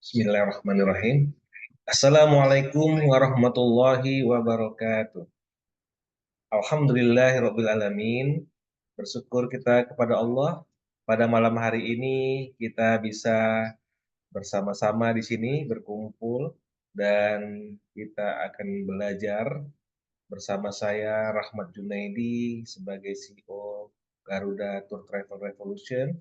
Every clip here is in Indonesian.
Bismillahirrahmanirrahim. Assalamualaikum warahmatullahi wabarakatuh. Alhamdulillahirabbil alamin. Bersyukur kita kepada Allah. Pada malam hari ini kita bisa bersama-sama di sini berkumpul dan kita akan belajar bersama saya Rahmat Junaidi sebagai CEO Garuda Tour Travel Revolution.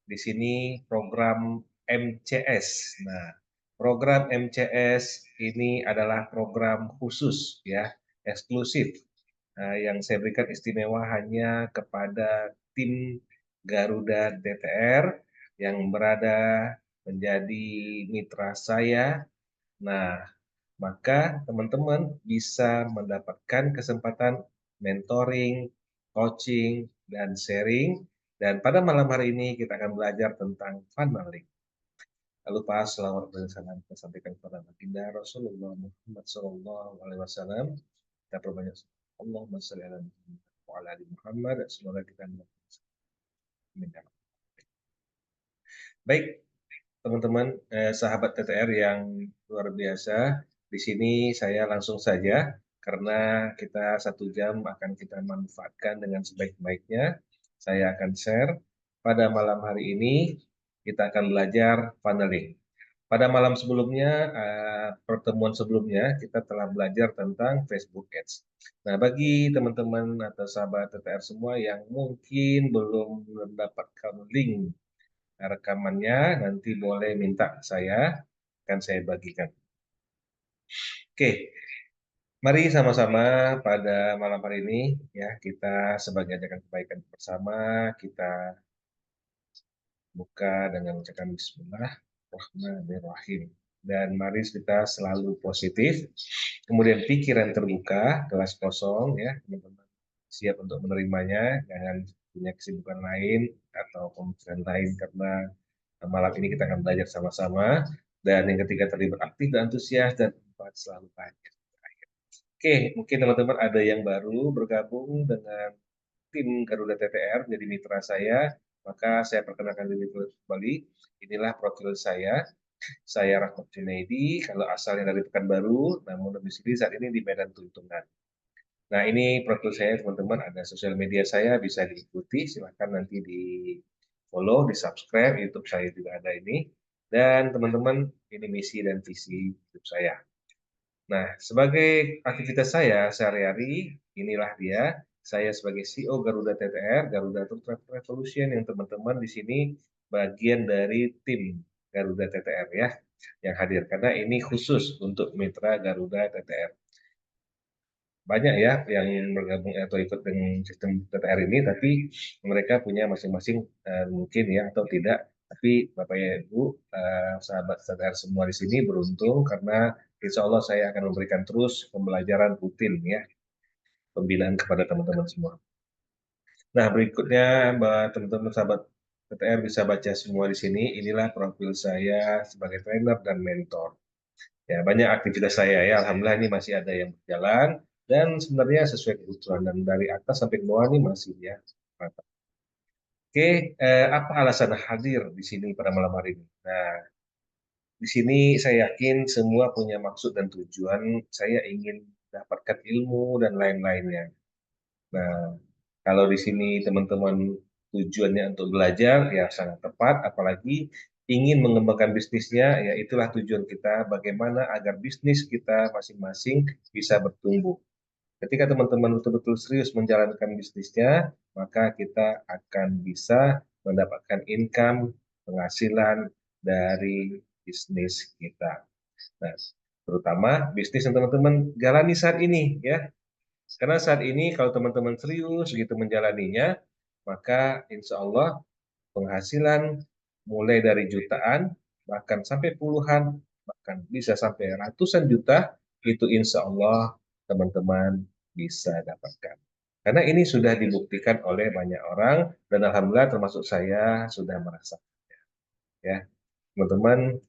Di sini program MCS. Nah, program MCS ini adalah program khusus ya, eksklusif yang saya berikan istimewa hanya kepada tim Garuda TTR yang berada menjadi mitra saya. Nah, maka teman-teman bisa mendapatkan kesempatan mentoring, coaching, dan sharing. Dan pada malam hari ini kita akan belajar tentang funneling. Lalu pas selawat dan salam kita sampaikan kepada baginda Rasulullah Muhammad SAW. Kita perbanyak Allahumma sholli ala Muhammad wa ala ali Muhammad. Semoga kita mendapat. Baik, teman-teman, sahabat TTR yang luar biasa. Di sini saya langsung saja karena kita 1 jam akan kita manfaatkan dengan sebaik-baiknya. Saya akan share pada malam hari ini kita akan belajar funneling. Pada malam sebelumnya, pertemuan sebelumnya kita telah belajar tentang Facebook Ads. Nah, bagi teman-teman atau sahabat TTR semua yang mungkin belum mendapatkan link rekamannya, nanti boleh minta saya, akan saya bagikan. Oke, mari sama-sama pada malam hari ini ya kita sebagai ajakan kebaikan bersama kita buka dengan ucapan Bismillahirrahmanirrahim. Dan mari kita selalu positif, kemudian pikiran terbuka, kelas kosong ya teman-teman, siap untuk menerimanya, jangan punya kesibukan lain atau pemikiran lain karena malam ini kita akan belajar sama-sama. Dan yang ketiga terlibat aktif dan antusias dan empat selalu bahagia. Oke, mungkin teman-teman ada yang baru bergabung dengan tim Garuda TTR menjadi mitra saya, maka saya perkenalkan diri kembali. Inilah profil saya. Saya Rahmat Junaidi, kalau asalnya dari Pekanbaru, namun domisili saat ini di Medan Tuntungan. Nah, ini profil saya teman-teman, ada sosial media saya, bisa diikuti, silahkan nanti di follow, di subscribe, YouTube saya juga ada ini. Dan teman-teman, ini misi dan visi YouTube saya. Nah, sebagai aktivitas saya sehari-hari, inilah dia. Saya sebagai CEO Garuda TTR, Garuda Tour Travel Revolution, yang teman-teman di sini bagian dari tim Garuda TTR ya, yang hadir. Karena ini khusus untuk mitra Garuda TTR. Banyak ya yang bergabung atau ikut dengan sistem TTR ini, tapi mereka punya masing-masing mungkin ya atau tidak. Tapi Bapak Ibu, sahabat TTR semua di sini beruntung karena Insya Allah saya akan memberikan terus pembelajaran rutin ya, pembinaan kepada teman-teman semua. Nah berikutnya teman-teman sahabat TTR bisa baca semua di sini. Inilah profil saya sebagai trainer dan mentor. Ya, banyak aktivitas saya ya, alhamdulillah ini masih ada yang berjalan dan sebenarnya sesuai kebutuhan dan dari atas sampai ke bawah ini masih ya. Oke, apa alasan hadir di sini pada malam hari ini? Nah, di sini saya yakin semua punya maksud dan tujuan. Saya ingin dapatkan ilmu dan lain-lainnya. Nah, kalau di sini teman-teman tujuannya untuk belajar, ya sangat tepat. Apalagi ingin mengembangkan bisnisnya, ya itulah tujuan kita. Bagaimana agar bisnis kita masing-masing bisa bertumbuh. Ketika teman-teman betul-betul serius menjalankan bisnisnya, maka kita akan bisa mendapatkan income, penghasilan dari bisnis kita. Nah, terutama bisnis yang teman-teman jalani saat ini, ya. Karena saat ini kalau teman-teman serius gitu menjalaninya, maka insya Allah penghasilan mulai dari jutaan, bahkan sampai puluhan, bahkan bisa sampai ratusan juta, itu insya Allah teman-teman bisa dapatkan. Karena ini sudah dibuktikan oleh banyak orang, dan Alhamdulillah termasuk saya sudah merasakannya. Ya, teman-teman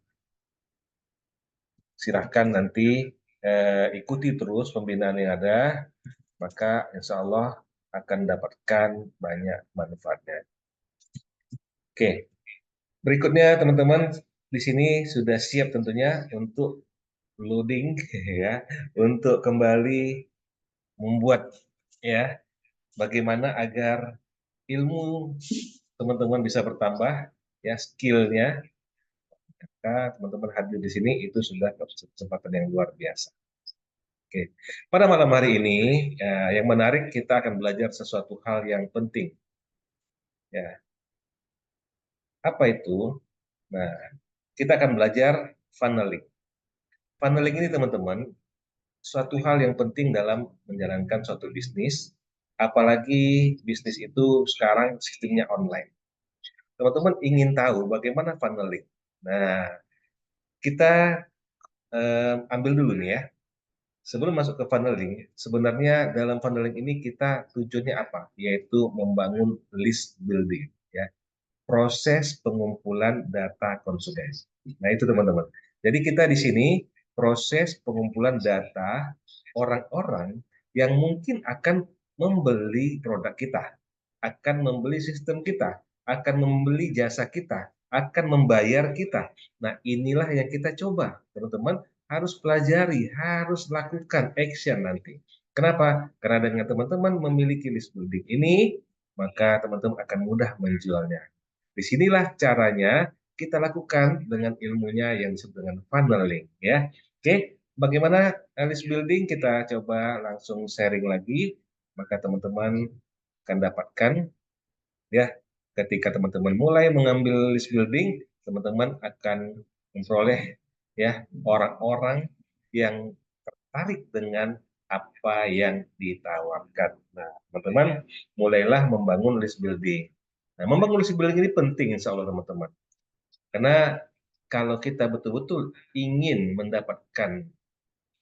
silahkan nanti ikuti terus pembinaan yang ada, maka insya Allah akan mendapatkan banyak manfaatnya. Oke, berikutnya teman-teman di sini sudah siap tentunya untuk loading ya, untuk kembali membuat ya bagaimana agar ilmu teman-teman bisa bertambah ya, skillnya. Maka teman-teman hadir di sini itu sudah kesempatan yang luar biasa. Oke, pada malam hari ini ya, yang menarik kita akan belajar sesuatu hal yang penting. Ya, apa itu? Nah, kita akan belajar funneling. Funneling ini teman-teman suatu hal yang penting dalam menjalankan suatu bisnis, apalagi bisnis itu sekarang sistemnya online. Teman-teman ingin tahu bagaimana funneling. Nah, kita ambil dulu nih ya. Sebelum masuk ke funneling, sebenarnya dalam funneling ini kita tujuannya apa? Yaitu membangun list building, ya, proses pengumpulan data konsumen. Nah itu teman-teman. Jadi kita di sini proses pengumpulan data orang-orang yang mungkin akan membeli produk kita, akan membeli sistem kita, akan membeli jasa kita, akan membayar kita. Nah inilah yang kita coba, teman-teman harus pelajari, harus lakukan action nanti. Kenapa? Karena dengan teman-teman memiliki list building ini, maka teman-teman akan mudah menjualnya. Disinilah caranya kita lakukan dengan ilmunya yang disebut dengan funneling ya. Oke, bagaimana list building kita coba langsung sharing lagi, maka teman-teman akan dapatkan ya ketika teman-teman mulai mengambil list building, teman-teman akan memperoleh ya orang-orang yang tertarik dengan apa yang ditawarkan. Nah, teman-teman mulailah membangun list building. Nah, membangun list building ini penting insya Allah teman-teman. Karena kalau kita betul-betul ingin mendapatkan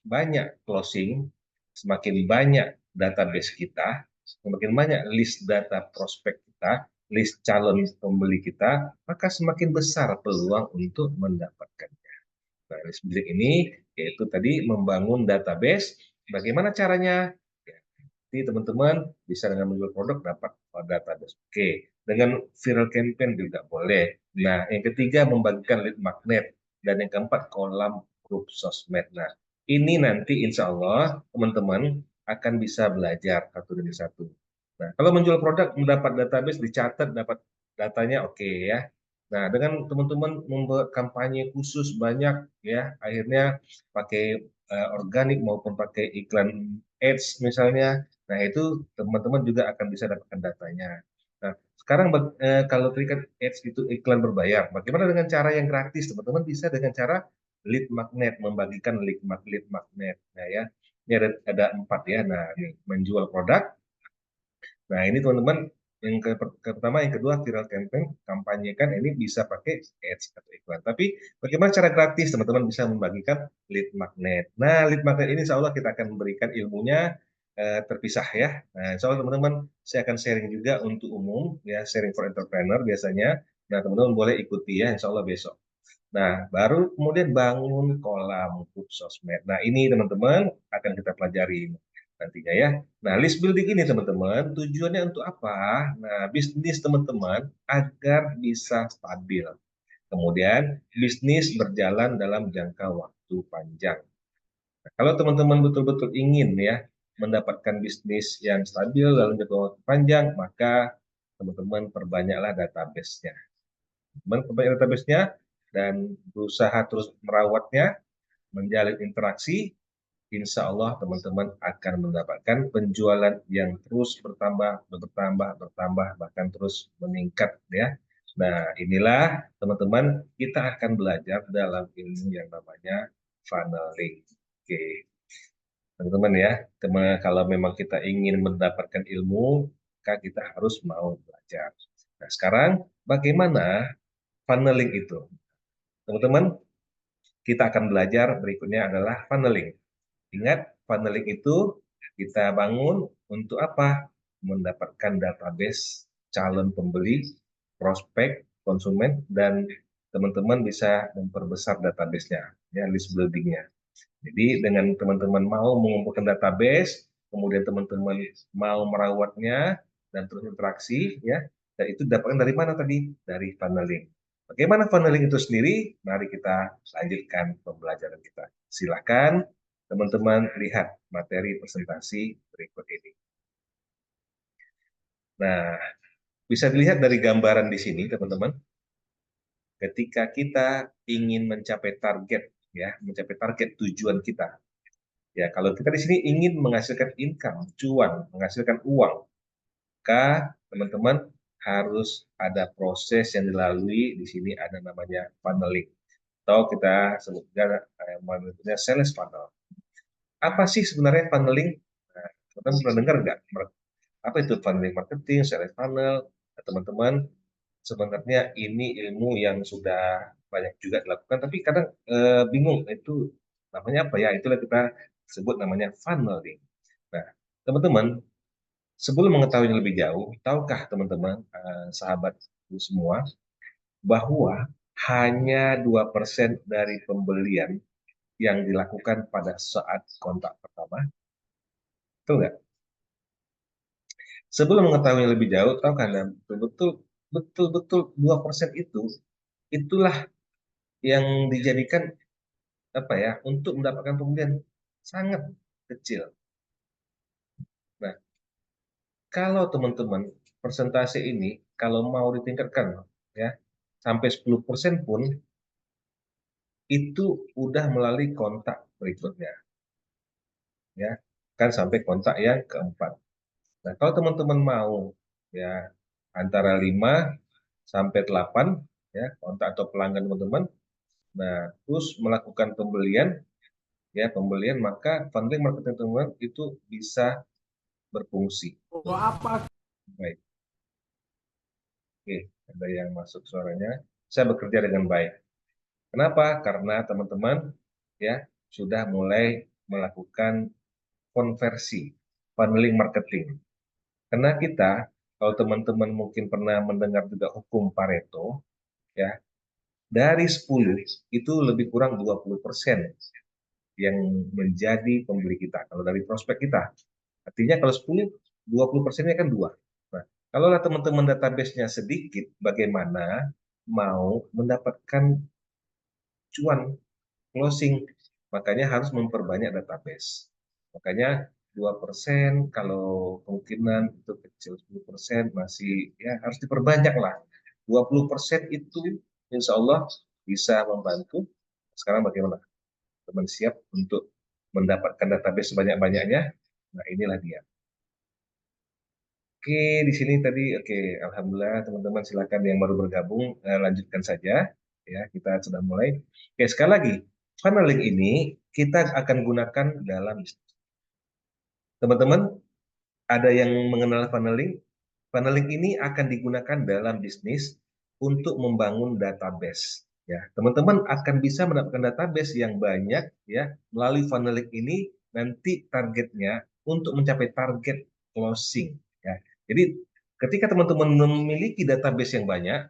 banyak closing, semakin banyak database kita, semakin banyak list data prospek kita, list calon pembeli kita, maka semakin besar peluang untuk mendapatkannya. Nah, list building ini yaitu tadi membangun database. Bagaimana caranya? Ya, jadi teman-teman bisa dengan menjual produk dapat database. Oke, dengan viral campaign juga boleh. Nah, yang ketiga membagikan lead magnet dan yang keempat kolam grup sosmed. Nah, ini nanti insya Allah teman-teman akan bisa belajar satu demi satu. Nah, kalau menjual produk mendapat database dicatat dapat datanya oke ya. Nah, dengan teman-teman membuat kampanye khusus banyak ya, akhirnya pakai organik maupun pakai iklan ads misalnya. Nah, itu teman-teman juga akan bisa dapatkan datanya. Nah, sekarang kalau terikat ads itu iklan berbayar, bagaimana dengan cara yang gratis? Teman-teman bisa dengan cara lead magnet, membagikan lead magnet. Nah, ya, ini ada 4 ya. Nah, ini menjual produk. Nah, ini teman-teman yang pertama, yang kedua viral campaign, kampanyekan ini bisa pakai ads atau iklan. Tapi bagaimana cara gratis teman-teman bisa membagikan lead magnet. Nah, lead magnet ini insya Allah kita akan memberikan ilmunya terpisah ya. Nah, insya Allah teman-teman saya akan sharing juga untuk umum ya, sharing for entrepreneur biasanya. Nah, teman-teman boleh ikuti ya, insya Allah besok. Nah, baru kemudian bangun kolam grup sosmed. Nah, ini teman-teman akan kita pelajari nantinya ya. Nah, list building ini teman-teman tujuannya untuk apa? Nah, bisnis teman-teman agar bisa stabil. Kemudian bisnis berjalan dalam jangka waktu panjang. Nah, kalau teman-teman betul-betul ingin ya mendapatkan bisnis yang stabil dalam jangka waktu panjang, maka teman-teman perbanyaklah database-nya. Memperbanyak database-nya dan berusaha terus merawatnya, menjalin interaksi, insya Allah teman-teman akan mendapatkan penjualan yang terus bertambah, bertambah, bertambah, bahkan terus meningkat ya. Nah, inilah teman-teman kita akan belajar dalam ilmu yang namanya funneling. Oke, teman-teman ya, teman kalau memang kita ingin mendapatkan ilmu, maka kita harus mau belajar. Nah, sekarang bagaimana funneling itu? Teman-teman, kita akan belajar berikutnya adalah funneling. Ingat, funneling itu kita bangun untuk apa? Mendapatkan database calon pembeli, prospek, konsumen, dan teman-teman bisa memperbesar database-nya, ya, list building-nya. Jadi dengan teman-teman mau mengumpulkan database, kemudian teman-teman mau merawatnya, dan terus interaksi, ya, dan itu dapatkan dari mana tadi? Dari funneling. Bagaimana funneling itu sendiri? Mari kita lanjutkan pembelajaran kita. Silakan teman-teman lihat materi presentasi berikut ini. Nah, bisa dilihat dari gambaran di sini, teman-teman. Ketika kita ingin mencapai target, ya, mencapai target tujuan kita. Ya, kalau kita di sini ingin menghasilkan income, cuan, menghasilkan uang, maka teman-teman harus ada proses yang dilalui. Di sini ada namanya funneling, atau kita sebutnya sales funnel. Apa sih sebenarnya funneling? Nah, teman-teman pernah dengar nggak? Apa itu funneling marketing, sales funnel? Nah, teman-teman, sebenarnya ini ilmu yang sudah banyak juga dilakukan, tapi kadang bingung itu namanya apa ya? Itulah kita sebut namanya funneling. Nah, teman-teman, sebelum mengetahui lebih jauh, tahukah teman-teman, sahabat semua, bahwa hanya 2% dari pembelian yang dilakukan pada saat kontak pertama? Betul nggak? Sebelum mengetahui lebih jauh, tahu kan betul-betul betul-betul 2% itulah yang dijadikan apa ya untuk mendapatkan pembelian sangat kecil. Nah, kalau teman-teman persentase ini kalau mau ditingkatkan ya sampai 10% pun itu udah melalui kontak berikutnya ya, kan sampai kontak yang keempat. Nah, kalau teman-teman mau ya antara 5 sampai 8 ya kontak atau pelanggan teman-teman, nah terus melakukan pembelian, maka funneling marketing teman-teman itu bisa berfungsi. Baik, oke, ada yang masuk suaranya. Saya bekerja dengan baik. Kenapa? Karena teman-teman ya sudah mulai melakukan konversi funneling marketing. Karena kita, kalau teman-teman mungkin pernah mendengar juga hukum Pareto, ya dari 10 itu lebih kurang 20% yang menjadi pembeli kita. Kalau dari prospek kita, artinya kalau 10, 20%-nya kan 2. Nah, kalau teman-teman database-nya sedikit, bagaimana mau mendapatkan cuan closing? Makanya harus memperbanyak database. Makanya 2% kalau kemungkinan itu kecil, 10% masih ya harus diperbanyak lah. 20% itu insya Allah bisa membantu. Sekarang bagaimana? Teman siap untuk mendapatkan database sebanyak-banyaknya? Nah, inilah dia. Oke, di sini tadi, oke, alhamdulillah teman-teman silakan yang baru bergabung lanjutkan saja, ya kita sudah mulai. Oke, sekali lagi, funneling ini kita akan gunakan dalam teman-teman ada yang mengenal funneling. Funneling ini akan digunakan dalam bisnis untuk membangun database. Ya, teman-teman akan bisa mendapatkan database yang banyak ya melalui funneling ini nanti targetnya untuk mencapai target closing. Ya, jadi ketika teman-teman memiliki database yang banyak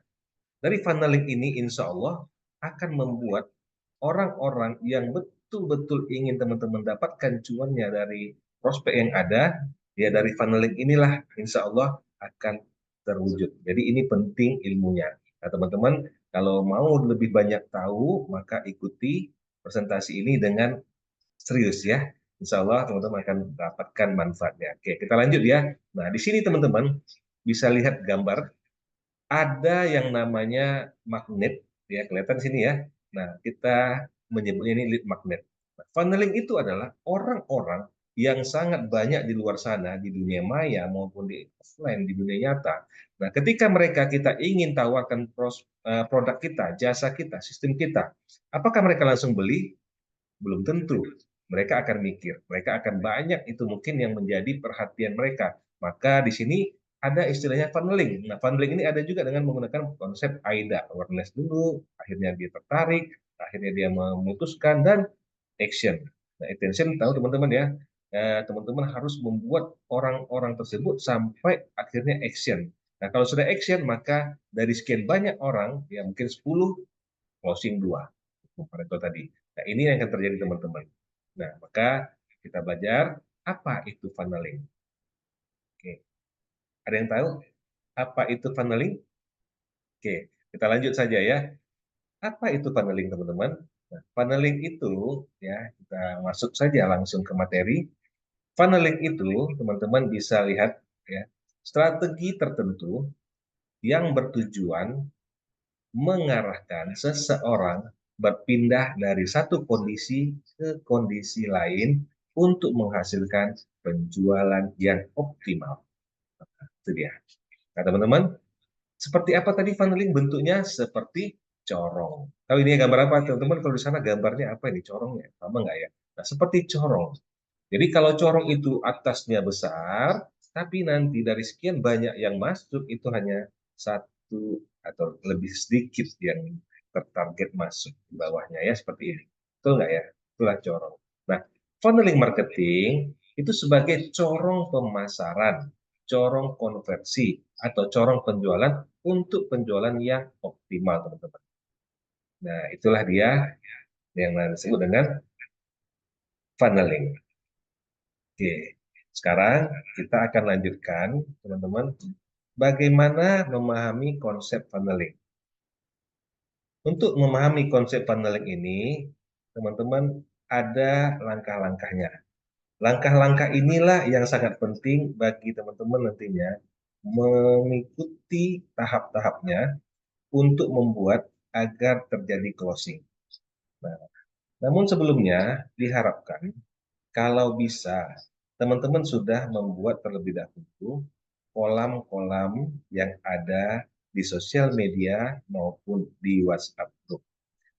dari funneling ini, insya Allah akan membuat orang-orang yang betul-betul ingin teman-teman dapatkan cuannya dari prospek yang ada, ya dari funneling inilah insya Allah akan terwujud. Jadi ini penting ilmunya. Nah teman-teman, kalau mau lebih banyak tahu, maka ikuti presentasi ini dengan serius ya. Insya Allah teman-teman akan dapatkan manfaatnya. Oke, kita lanjut ya. Nah, di sini teman-teman bisa lihat gambar ada yang namanya magnet, ya kelihatan sini ya. Nah, kita menyebutnya ini lead magnet. Nah, funneling itu adalah orang-orang yang sangat banyak di luar sana, di dunia maya maupun di offline, di dunia nyata. Nah, ketika mereka kita ingin tawarkan produk kita, jasa kita, sistem kita, apakah mereka langsung beli? Belum tentu. Mereka akan mikir, mereka akan banyak itu mungkin yang menjadi perhatian mereka. Maka di sini ada istilahnya funneling. Nah, funneling ini ada juga dengan menggunakan konsep AIDA, awareness dulu, akhirnya dia tertarik, akhirnya dia memutuskan dan action. Nah, attention tahu teman-teman ya, teman-teman harus membuat orang-orang tersebut sampai akhirnya action. Nah, kalau sudah action, maka dari sekian banyak orang, ya mungkin 10, closing 2. Pareto tadi. Nah, ini yang akan terjadi teman-teman. Nah, maka kita belajar apa itu funneling. Oke. Ada yang tahu apa itu funneling? Oke. Kita lanjut saja ya. Apa itu funneling, teman-teman? Nah, funneling itu ya, kita masuk saja langsung ke materi. Funneling itu, teman-teman bisa lihat ya, strategi tertentu yang bertujuan mengarahkan seseorang berpindah dari satu kondisi ke kondisi lain untuk menghasilkan penjualan yang optimal. Itu dia. Nah, teman-teman, seperti apa tadi funneling bentuknya? Seperti corong. Tahu ini gambar apa, teman-teman? Kalau di sana gambarnya apa ini corongnya? Sama nggak ya? Nah, seperti corong. Jadi kalau corong itu atasnya besar, tapi nanti dari sekian banyak yang masuk itu hanya satu atau lebih sedikit yang tertarget masuk di bawahnya ya seperti ini. Betul nggak ya? Itulah corong. Nah, funneling marketing itu sebagai corong pemasaran, corong konversi, atau corong penjualan untuk penjualan yang optimal, teman-teman. Nah, itulah dia yang disebut dengan funneling. Oke, sekarang kita akan lanjutkan, teman-teman, bagaimana memahami konsep funneling. Untuk memahami konsep funneling ini, teman-teman, ada langkah-langkahnya. Langkah-langkah inilah yang sangat penting bagi teman-teman nantinya mengikuti tahap-tahapnya untuk membuat agar terjadi closing. Nah, namun sebelumnya diharapkan kalau bisa teman-teman sudah membuat terlebih dahulu kolam-kolam yang ada di sosial media maupun di WhatsApp group.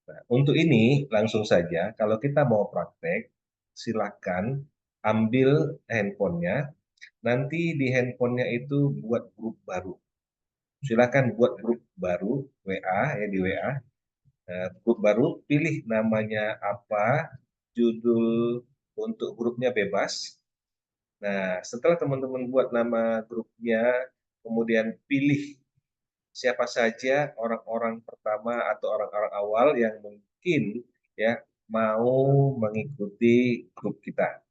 Nah, untuk ini langsung saja kalau kita mau praktek silakan ambil handphonenya, nanti di handphonenya itu buat grup baru. Silakan buat grup baru WA ya di WA. Grup baru, pilih namanya apa, judul untuk grupnya bebas. Nah, setelah teman-teman buat nama grupnya, kemudian pilih siapa saja orang-orang pertama atau orang-orang awal yang mungkin ya mau mengikuti grup kita.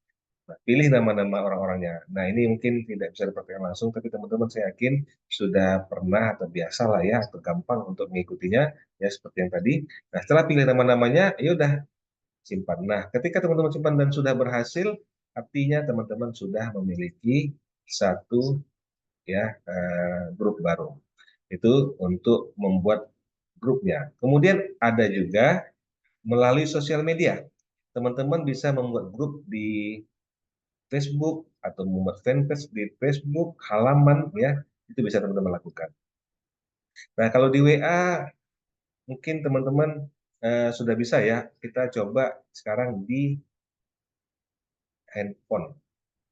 Nah, pilih nama-nama orang-orangnya. Nah, ini mungkin tidak bisa dipraktikkan langsung, tapi teman-teman saya yakin sudah pernah atau biasa lah ya, atau gampang untuk mengikutinya, ya seperti yang tadi. Nah, setelah pilih nama-namanya, ya udah simpan. Nah, ketika teman-teman simpan dan sudah berhasil, artinya teman-teman sudah memiliki satu ya grup baru. Itu untuk membuat grupnya. Kemudian ada juga melalui sosial media. Teman-teman bisa membuat grup di Facebook atau membuat fanpage di Facebook, halaman ya, itu bisa teman-teman lakukan. Nah, kalau di WA mungkin teman-teman sudah bisa ya, kita coba sekarang handphone,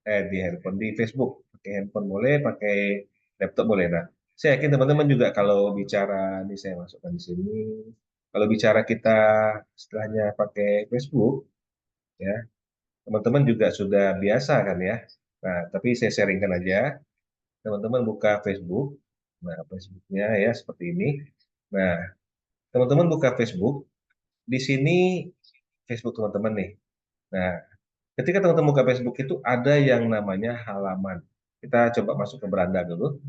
di Facebook, pakai handphone boleh, pakai laptop boleh. Nah, saya yakin teman-teman juga kalau bicara, ini saya masukkan di sini, kalau bicara kita istilahnya pakai Facebook, ya, teman-teman juga sudah biasa kan ya. Nah, tapi saya sharingkan aja, teman-teman buka Facebook, nah Facebooknya ya seperti ini. Nah, teman-teman buka Facebook, di sini Facebook teman-teman nih. Nah, ketika teman-teman buka Facebook itu ada yang namanya halaman. Kita coba masuk ke beranda dulu.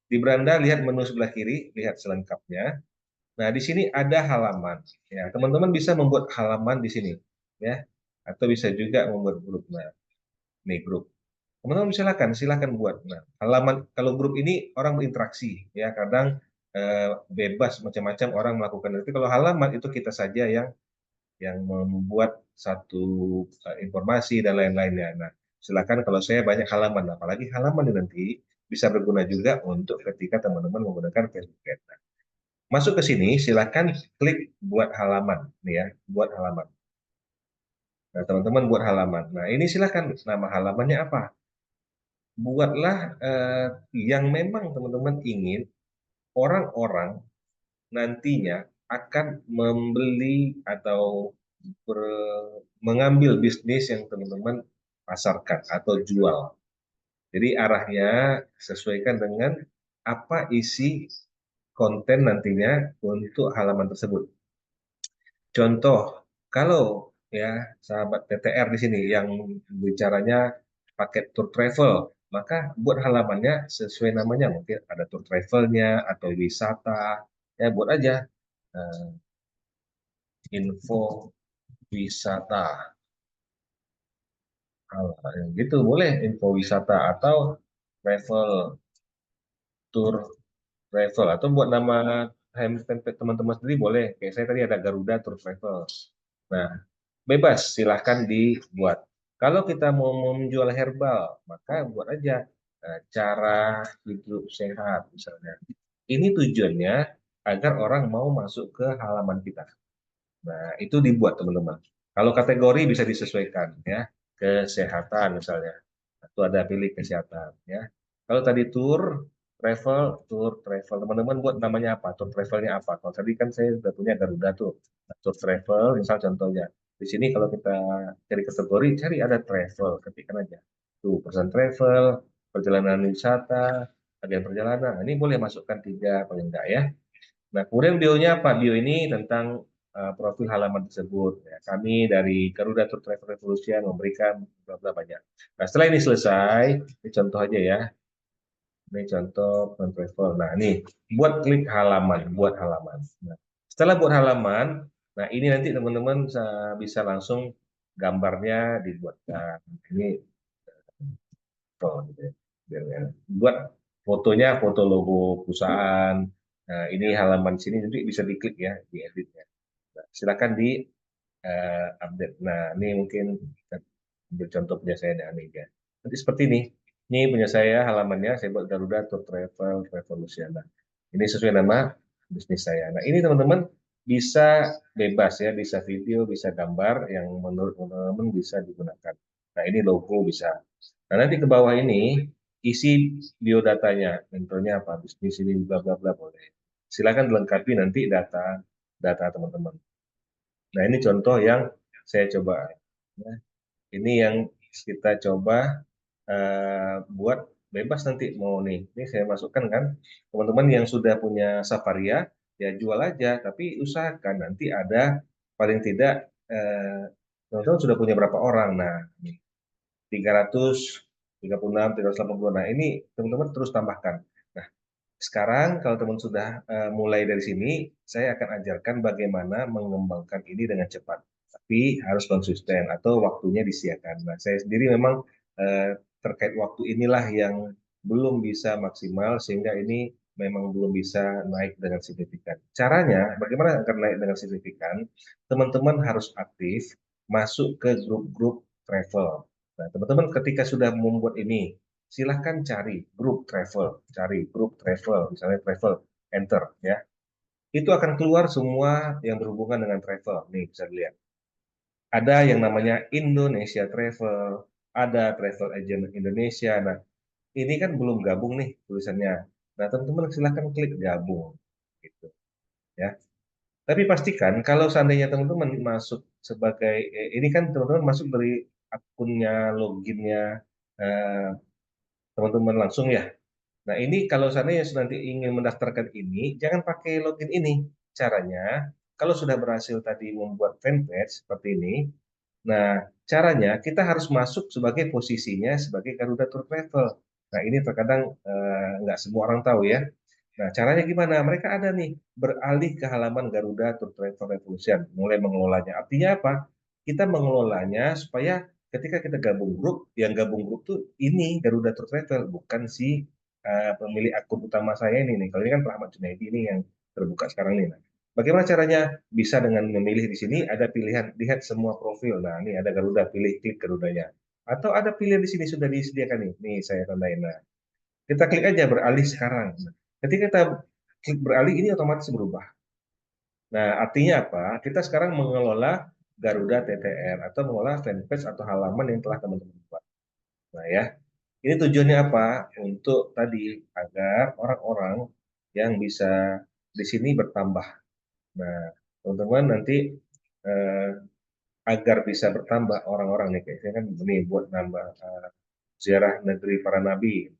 Di beranda lihat menu sebelah kiri, lihat selengkapnya. Nah, di sini ada halaman. Ya, teman-teman bisa membuat halaman di sini, ya. Atau bisa juga membuat grup. Nah, ini grup. Teman-teman silakan buat. Nah, halaman kalau grup ini orang berinteraksi, ya. Kadang bebas macam-macam orang melakukan itu. Kalau halaman itu kita saja yang membuat satu informasi dan lain-lainnya. Nah, silakan kalau saya banyak halaman, apalagi halaman ini nanti bisa berguna juga untuk ketika teman-teman menggunakan Facebook Ads. Nah, masuk ke sini, silakan klik buat halaman, nih ya, buat halaman. Nah, teman-teman buat halaman. Nah, ini silakan nama halamannya apa? Buatlah yang memang teman-teman ingin orang-orang nantinya akan membeli atau mengambil bisnis yang teman-teman pasarkan atau jual. Jadi arahnya sesuaikan dengan apa isi konten nantinya untuk halaman tersebut. Contoh, kalau ya sahabat TTR di sini yang bicaranya paket tour travel, maka buat halamannya sesuai namanya, mungkin ada tour travelnya atau wisata. Ya buat aja eh, info wisata. Gitu boleh info wisata atau travel tour travel atau buat nama template teman-teman sendiri boleh. Kayak saya tadi ada Garuda Tour Travel. Nah, bebas silahkan dibuat. Kalau kita mau menjual herbal, maka buat aja cara hidup sehat misalnya. Ini tujuannya agar orang mau masuk ke halaman kita. Nah, itu dibuat teman-teman. Kalau kategori bisa disesuaikan ya, kesehatan misalnya. Itu ada pilih kesehatan ya. Kalau tadi tour travel. Teman-teman buat namanya apa? Tour travelnya apa? Kalau tadi kan saya sudah punya Garuda tuh. Nah, tour travel, misal contohnya. Di sini kalau kita cari kategori, cari ada travel, ketikkan aja. Tuh, person travel, perjalanan wisata, agen perjalanan. Nah, ini boleh masukkan tiga paling enggak ya. Nah, kemudian bionya apa? Bio ini tentang profil halaman tersebut. Ya, kami dari Garuda Tour Travel Revolution memberikan bla bla banyak. Nah, setelah ini selesai, ini contoh aja ya. Ini contoh travel. Nah, ini buat klik halaman, buat halaman. Nah, setelah buat halaman, nah ini nanti teman-teman bisa langsung gambarnya dibuatkan. Ini gitu ya. Buat fotonya, foto logo perusahaan. Nah, ini halaman sini nanti bisa diklik ya, di editnya. Nah, silakan di update. Nah, ini mungkin kita ambil contoh punya saya dan Aniga. Nanti seperti ini. Ini punya saya halamannya, saya buat Garuda Tour Travel Revolution. Nah, ini sesuai nama bisnis saya. Nah, ini teman-teman bisa bebas ya, bisa video, bisa gambar yang menurut teman-teman bisa digunakan. Nah, ini logo bisa. Nah, nanti ke bawah ini isi biodatanya, contohnya apa, bisnis ini bla bla bla boleh. Silakan dilengkapi nanti data data teman-teman. Nah, ini contoh yang saya coba. Ya, ini yang kita coba buat bebas nanti mau nih. Ini saya masukkan kan, teman-teman yang sudah punya Safaria, ya jual aja, tapi usahakan nanti ada paling tidak teman-teman sudah punya berapa orang. Nah, 336, 380. Nah, ini teman-teman terus tambahkan. Nah, sekarang kalau teman sudah mulai dari sini, saya akan ajarkan bagaimana mengembangkan ini dengan cepat. Tapi harus konsisten atau waktunya disediakan. Nah, saya sendiri memang terkait waktu inilah yang belum bisa maksimal sehingga ini memang belum bisa naik dengan signifikan. Caranya, bagaimana agar naik dengan signifikan? Teman-teman harus aktif masuk ke grup-grup travel. Nah, teman-teman ketika sudah membuat ini, silahkan cari grup travel, misalnya travel, enter ya. Itu akan keluar semua yang berhubungan dengan travel. Nih bisa dilihat. Ada yang namanya Indonesia Travel, ada Travel Agent Indonesia. Nah, ini kan belum gabung nih tulisannya. Nah, teman-teman silahkan klik gabung gitu ya. Tapi pastikan kalau seandainya teman-teman masuk sebagai ini kan teman-teman masuk dari akunnya, loginnya eh, teman-teman langsung ya. Nah, ini kalau seandainya nanti ingin mendaftarkan ini, jangan pakai login ini. Caranya, kalau sudah berhasil tadi membuat fanpage seperti ini, nah caranya kita harus masuk sebagai posisinya sebagai Garuda Tour Travel. Nah, ini terkadang nggak semua orang tahu ya. Nah, caranya gimana? Mereka ada nih beralih ke halaman Garuda Tour Travel Revolution, mulai mengelolanya. Artinya apa? Kita mengelolanya supaya ketika kita gabung grup, yang gabung grup tuh ini Garuda Tour Travel, bukan si pemilik akun utama saya ini nih. Kalau ini kan Pak Ahmad Junaidi ini yang terbuka sekarang nih. Nah, bagaimana caranya? Bisa dengan memilih di sini ada pilihan lihat semua profil. Nah, ini ada Garuda, pilih klik Garudanya. Atau ada pilihan di sini sudah disediakan nih. Nih saya tandain. Nah, kita klik aja beralih sekarang. Nah, ketika kita klik beralih ini otomatis berubah. Nah, artinya apa? Kita sekarang mengelola Garuda TTR atau mengelola fanpage atau halaman yang telah teman-teman buat. Nah, ya. Ini tujuannya apa? Untuk tadi agar orang-orang yang bisa di sini bertambah. Nah, teman-teman nanti eh, agar bisa bertambah orang-orang nih kayaknya kan ini buat nambah ziarah negeri para nabi.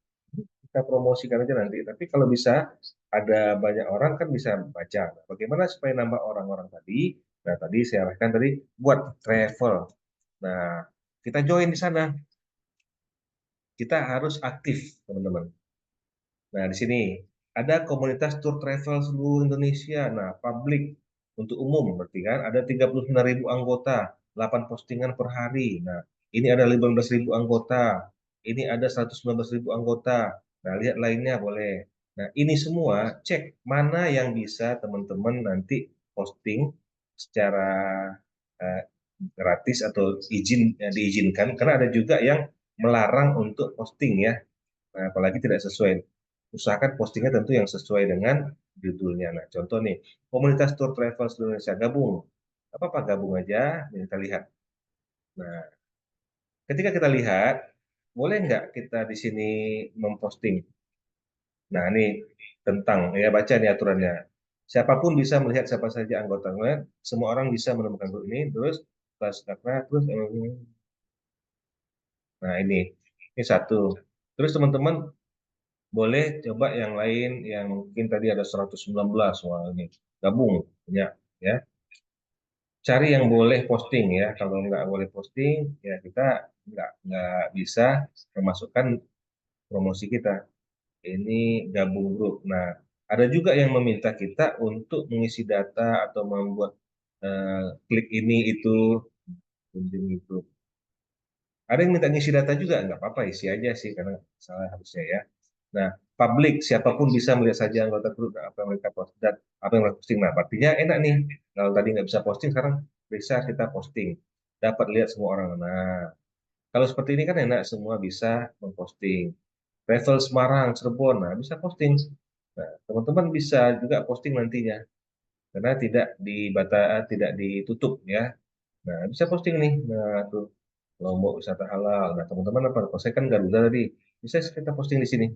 Kita promosikan aja nanti. Tapi kalau bisa ada banyak orang kan bisa baca. Nah, bagaimana supaya nambah orang-orang tadi? Nah, tadi saya arahkan tadi buat travel. Nah, kita join di sana. Kita harus aktif, teman-teman. Nah, di sini. Ada komunitas tour travel seluruh Indonesia. Nah, publik untuk umum berarti kan ada 39.000 anggota, 8 postingan per hari. Nah, ini ada 15.000 anggota, ini ada 119.000 anggota. Nah, lihat lainnya boleh. Nah, ini semua cek mana yang bisa teman-teman nanti posting secara eh, gratis atau diizinkan, karena ada juga yang melarang untuk posting ya. Nah, apalagi tidak sesuai. Usahakan postingnya tentu yang sesuai dengan judulnya. Nah, contoh nih, komunitas tour travel seluruh Indonesia gabung. Apa-apa gabung aja, ini kita lihat. Nah, ketika kita lihat, boleh nggak kita di sini memposting? Nah, ini tentang, ya baca nih aturannya. Siapapun bisa melihat siapa saja anggotanya, semua orang bisa menemukan grup ini, terus plus karena terus nah ini satu. Terus teman-teman boleh coba yang lain yang mungkin tadi ada 119, wah ini gabung banyak ya. Cari yang boleh posting ya. Kalau nggak boleh posting ya kita nggak bisa memasukkan promosi kita. Ini gabung grup. Nah, ada juga yang meminta kita untuk mengisi data atau membuat klik ini itu kunjungi grup. Ada yang minta ngisi data juga, nggak apa-apa isi aja sih karena salah harusnya ya. Nah, publik siapapun bisa melihat saja anggota grup apa yang mereka post dan apa yang mereka posting. Nah, artinya enak nih. Kalau tadi nggak bisa posting, sekarang bisa kita posting. Dapat lihat semua orang. Nah, kalau seperti ini kan enak, semua bisa memposting. Travel Semarang, Cirebon, nah bisa posting. Nah, teman-teman bisa juga posting nantinya karena tidak ditutup ya. Nah, bisa posting nih. Nah, tuh Lombok wisata halal. Nah, teman-teman apa? Kalau saya kan Garuda tadi, bisa kita posting di sini.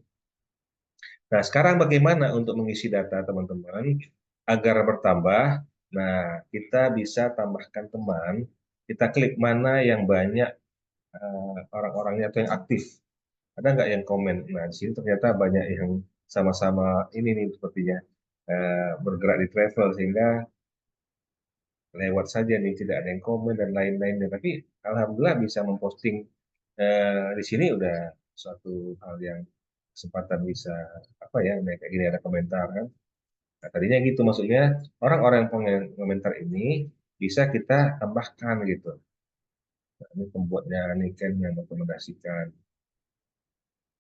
Nah, sekarang bagaimana untuk mengisi data teman-teman agar bertambah? Nah, kita bisa tambahkan teman. Kita klik mana yang banyak orang-orangnya atau yang aktif. Ada nggak yang komen? Nah, di sini ternyata banyak yang sama-sama ini nih sepertinya bergerak di travel sehingga lewat saja nih tidak ada yang komen dan lain-lainnya. Tapi alhamdulillah bisa memposting di sini udah suatu hal yang kesempatan bisa apa ya kayak gini ada komentar kan. Nah, tadinya gitu maksudnya orang-orang yang komentar ini bisa kita tambahkan gitu. Nah, ini pembuatnya nih kan yang merekomendasikan.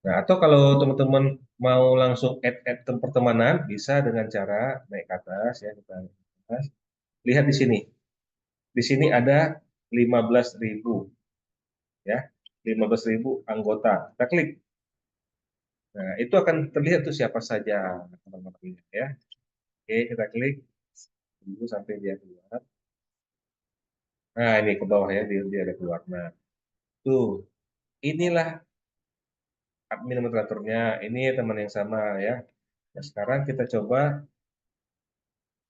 Nah, atau kalau teman-teman mau langsung add pertemanan bisa dengan cara naik ke atas ya kita naik ke atas. Lihat di sini. Di sini ada 15.000 ya. 15.000 anggota. Kita klik. Nah, itu akan terlihat tuh siapa saja teman-teman ya. Oke, kita klik dulu sampai dia keluar. Nah, ini ke bawah ya, dia ada keluar. Nah, tuh, inilah admin moderatornya. Ini teman yang sama ya. Nah, sekarang kita coba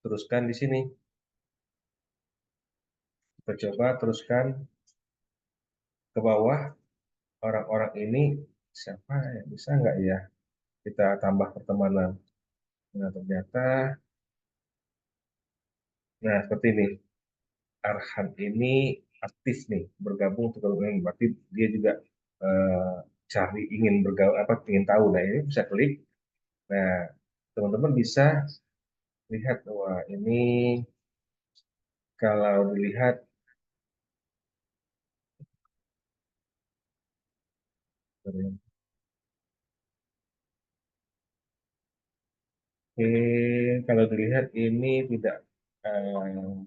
teruskan di sini. Kita coba teruskan ke bawah orang-orang ini siapa ya? Bisa nggak ya kita tambah pertemanan? Nah, ternyata, nah seperti ini. Arhan ini aktif nih bergabung untuk ini berarti dia juga eh, cari ingin bergaul apa ingin tahu. Nah ini bisa klik. Nah teman-teman bisa lihat wah ini kalau dilihat kalau dilihat ini tidak eh,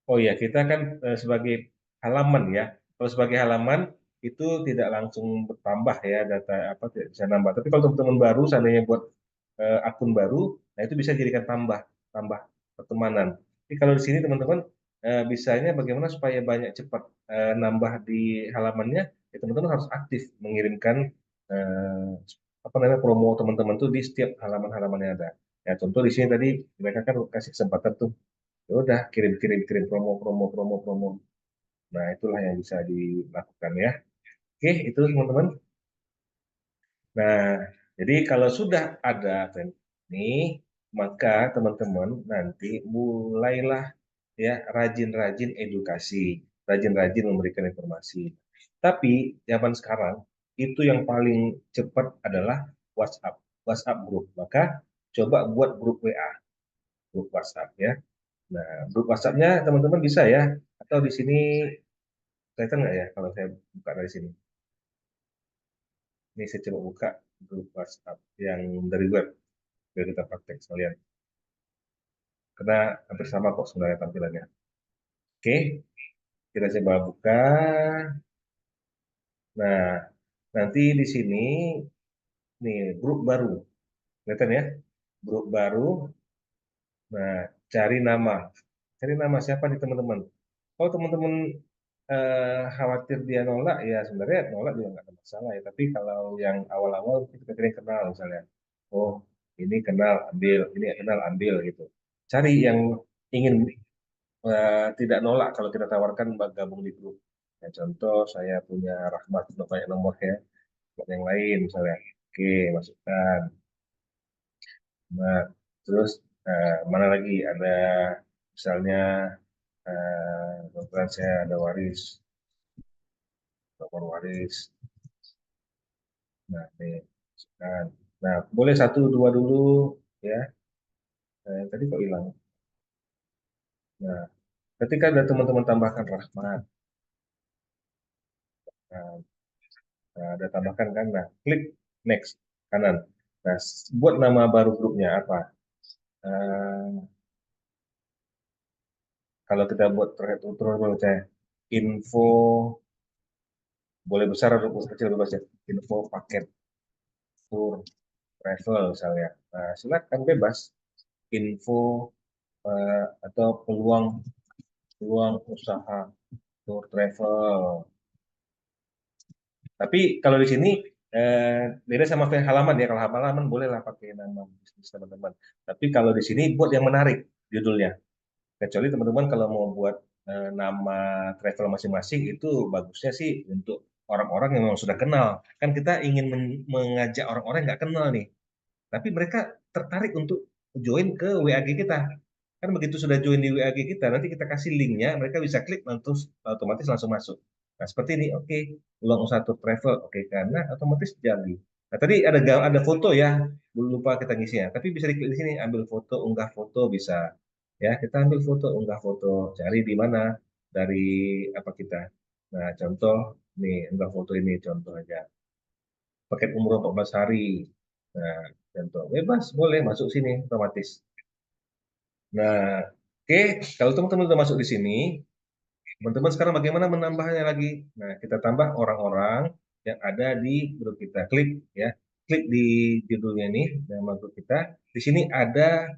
oh ya, kita kan sebagai halaman ya. Kalau sebagai halaman itu tidak langsung bertambah ya data apa tidak bisa nambah. Tapi kalau teman-teman baru seandainya buat akun baru, nah itu bisa jadikan tambah pertemanan. Tapi kalau di sini teman-teman bisanya bagaimana supaya banyak cepat nambah di halamannya, ya teman-teman harus aktif mengirimkan eh, apa namanya promo teman-teman tuh di setiap halaman-halaman yang ada. Ya contoh di sini tadi mereka kan kasih kesempatan tuh ya udah kirim kirim kirim promo promo promo promo. Nah itulah yang bisa dilakukan ya. Oke itu teman-teman. Nah jadi kalau sudah ada tren ini maka teman-teman nanti mulailah ya rajin-rajin edukasi, rajin-rajin memberikan informasi. Tapi zaman sekarang itu yang paling cepat adalah WhatsApp, WhatsApp group. Maka coba buat grup WA, grup WhatsApp ya. Nah, grup WhatsApp-nya teman-teman bisa ya, atau di sini kelihatan nggak ya kalau saya buka dari sini? Ini saya coba buka grup WhatsApp yang dari web, biar kita praktek sekalian. Karena hampir sama kok sebenarnya tampilannya. Oke, kita coba buka. Nah, nanti di sini nih grup baru, kelihatan ya? Grup baru. Nah, cari nama siapa nih teman-teman? Kalau teman-teman khawatir dia nolak, ya sebenarnya nolak juga nggak ada masalah ya. Tapi kalau yang awal-awal kita kira kenal misalnya, oh ini kenal ambil, ini kenal ambil gitu. Cari yang ingin tidak nolak kalau kita tawarkan gabung di grup. Ya, contoh saya punya Rahmat banyak nomor ya, buat yang lain misalnya. Oke, masukkan. Nah, terus mana lagi ada misalnya kebetulan saya ada waris, nomor waris. Nah, ini masukkan. Nah, boleh satu dua dulu ya. Tadi kok hilang. Nah, ketika ada teman-teman tambahkan Rahmat, nah, ada tambahkan kan, nah klik next kanan. Nah, buat nama baru grupnya apa? Eh, Kalau kita buat terkait terus saya info boleh besar atau kecil bebas ya. Info paket tour travel misalnya. Nah, silakan bebas info atau peluang peluang usaha tour travel. Tapi kalau di sini beda sama halaman ya. Kalau halaman bolehlah pakai nama bisnis teman-teman. Tapi kalau di sini buat yang menarik judulnya. Kecuali teman-teman kalau mau buat nama travel masing-masing itu bagusnya sih untuk orang-orang yang memang sudah kenal. Kan kita ingin mengajak orang-orang yang nggak kenal nih. Tapi mereka tertarik untuk join ke WAG kita. Kan begitu sudah join di WAG kita, nanti kita kasih linknya, mereka bisa klik terus otomatis langsung masuk. Nah seperti ini, oke, ulang usaha tour travel, oke, karena otomatis jadi. Nah tadi ada foto ya, belum lupa kita ngisinya. Tapi bisa diklik di sini, ambil foto, unggah foto bisa. Ya, kita ambil foto, unggah foto, cari di mana dari apa kita. Nah contoh nih, unggah foto ini contoh aja. Paket umroh 14 hari. Nah, contoh bebas boleh masuk sini otomatis. Nah, oke, kalau teman-teman sudah masuk di sini, teman-teman sekarang bagaimana menambahnya lagi? Nah, kita tambah orang-orang yang ada di grup kita. Klik ya, klik di judulnya ini, nama grup kita. Di sini ada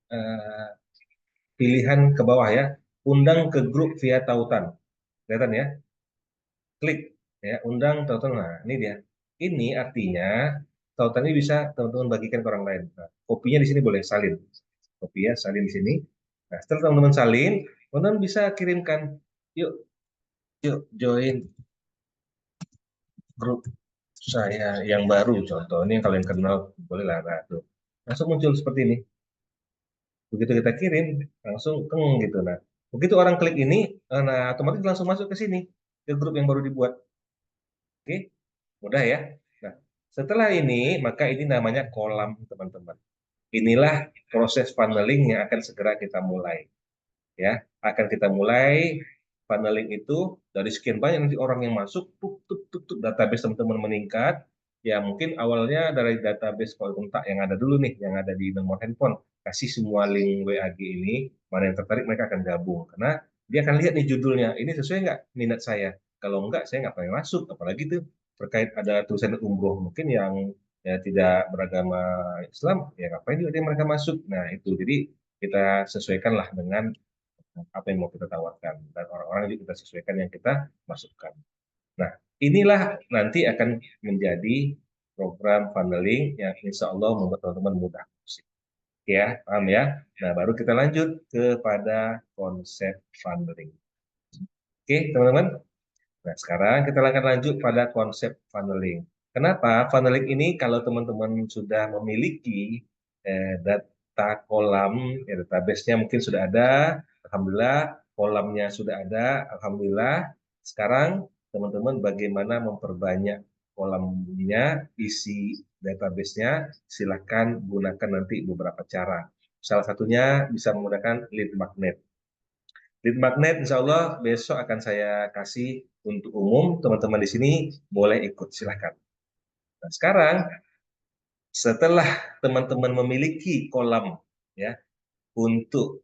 eh, pilihan ke bawah ya, undang ke grup via tautan. Kelihatan ya? Klik ya, undang tautan. Nah, ini dia. Ini artinya tautan ini bisa teman-teman bagikan ke orang lain. Nah, kopinya di sini boleh salin. Kopi ya, salin di sini. Nah, setelah teman-teman salin, teman-teman bisa kirimkan, yuk, yuk join grup saya yang baru. Contoh ini yang kalian kenal, boleh lah. Nah, tuh. Langsung muncul seperti ini. Begitu kita kirim, langsung keng gitu. Nah, begitu orang klik ini, nah otomatis langsung masuk ke sini, ke grup yang baru dibuat. Oke, mudah ya. Nah, setelah ini, maka ini namanya kolam, teman-teman. Inilah proses funneling yang akan segera kita mulai. Ya akan kita mulai funneling itu dari sekian banyak nanti orang yang masuk database teman-teman meningkat ya mungkin awalnya dari database kontak yang ada dulu nih yang ada di nomor handphone kasih semua link WAG ini mana yang tertarik mereka akan gabung karena dia akan lihat nih judulnya ini sesuai nggak minat saya kalau enggak saya nggak pengen masuk apalagi tuh terkait ada tulisan umroh mungkin yang ya tidak beragama Islam ya ngapain juga dia mereka masuk nah itu jadi kita sesuaikanlah dengan apa yang mau kita tawarkan dan orang-orang juga kita sesuaikan yang kita masukkan. Nah, inilah nanti akan menjadi program funneling yang insya Allah membuat teman-teman mudah. Ya, paham ya? Nah, baru kita lanjut kepada konsep funneling. Oke, teman-teman? Nah, sekarang kita akan lanjut pada konsep funneling. Kenapa? Funneling ini kalau teman-teman sudah memiliki data kolam, ya, database-nya mungkin sudah ada, Alhamdulillah, kolamnya sudah ada, Alhamdulillah. Sekarang teman-teman bagaimana memperbanyak kolamnya, isi database-nya, silahkan gunakan nanti beberapa cara. Salah satunya bisa menggunakan lead magnet. Lead magnet insya Allah besok akan saya kasih untuk umum, teman-teman di sini boleh ikut, silahkan. Nah, sekarang setelah teman-teman memiliki kolam ya untuk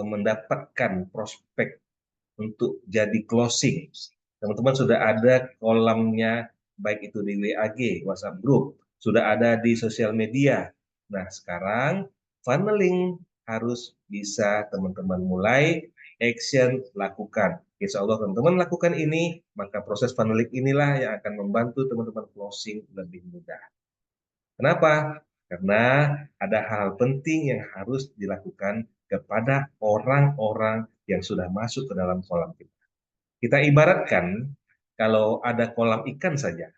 mendapatkan prospek untuk jadi closing, teman-teman sudah ada kolamnya, baik itu di WAG, WhatsApp Group, sudah ada di sosial media. Nah, sekarang funneling harus bisa teman-teman mulai action lakukan. Insya Allah teman-teman lakukan ini, maka proses funneling inilah yang akan membantu teman-teman closing lebih mudah. Kenapa? Karena ada hal penting yang harus dilakukan kepada orang-orang yang sudah masuk ke dalam kolam kita. Kita ibaratkan kalau ada kolam ikan saja.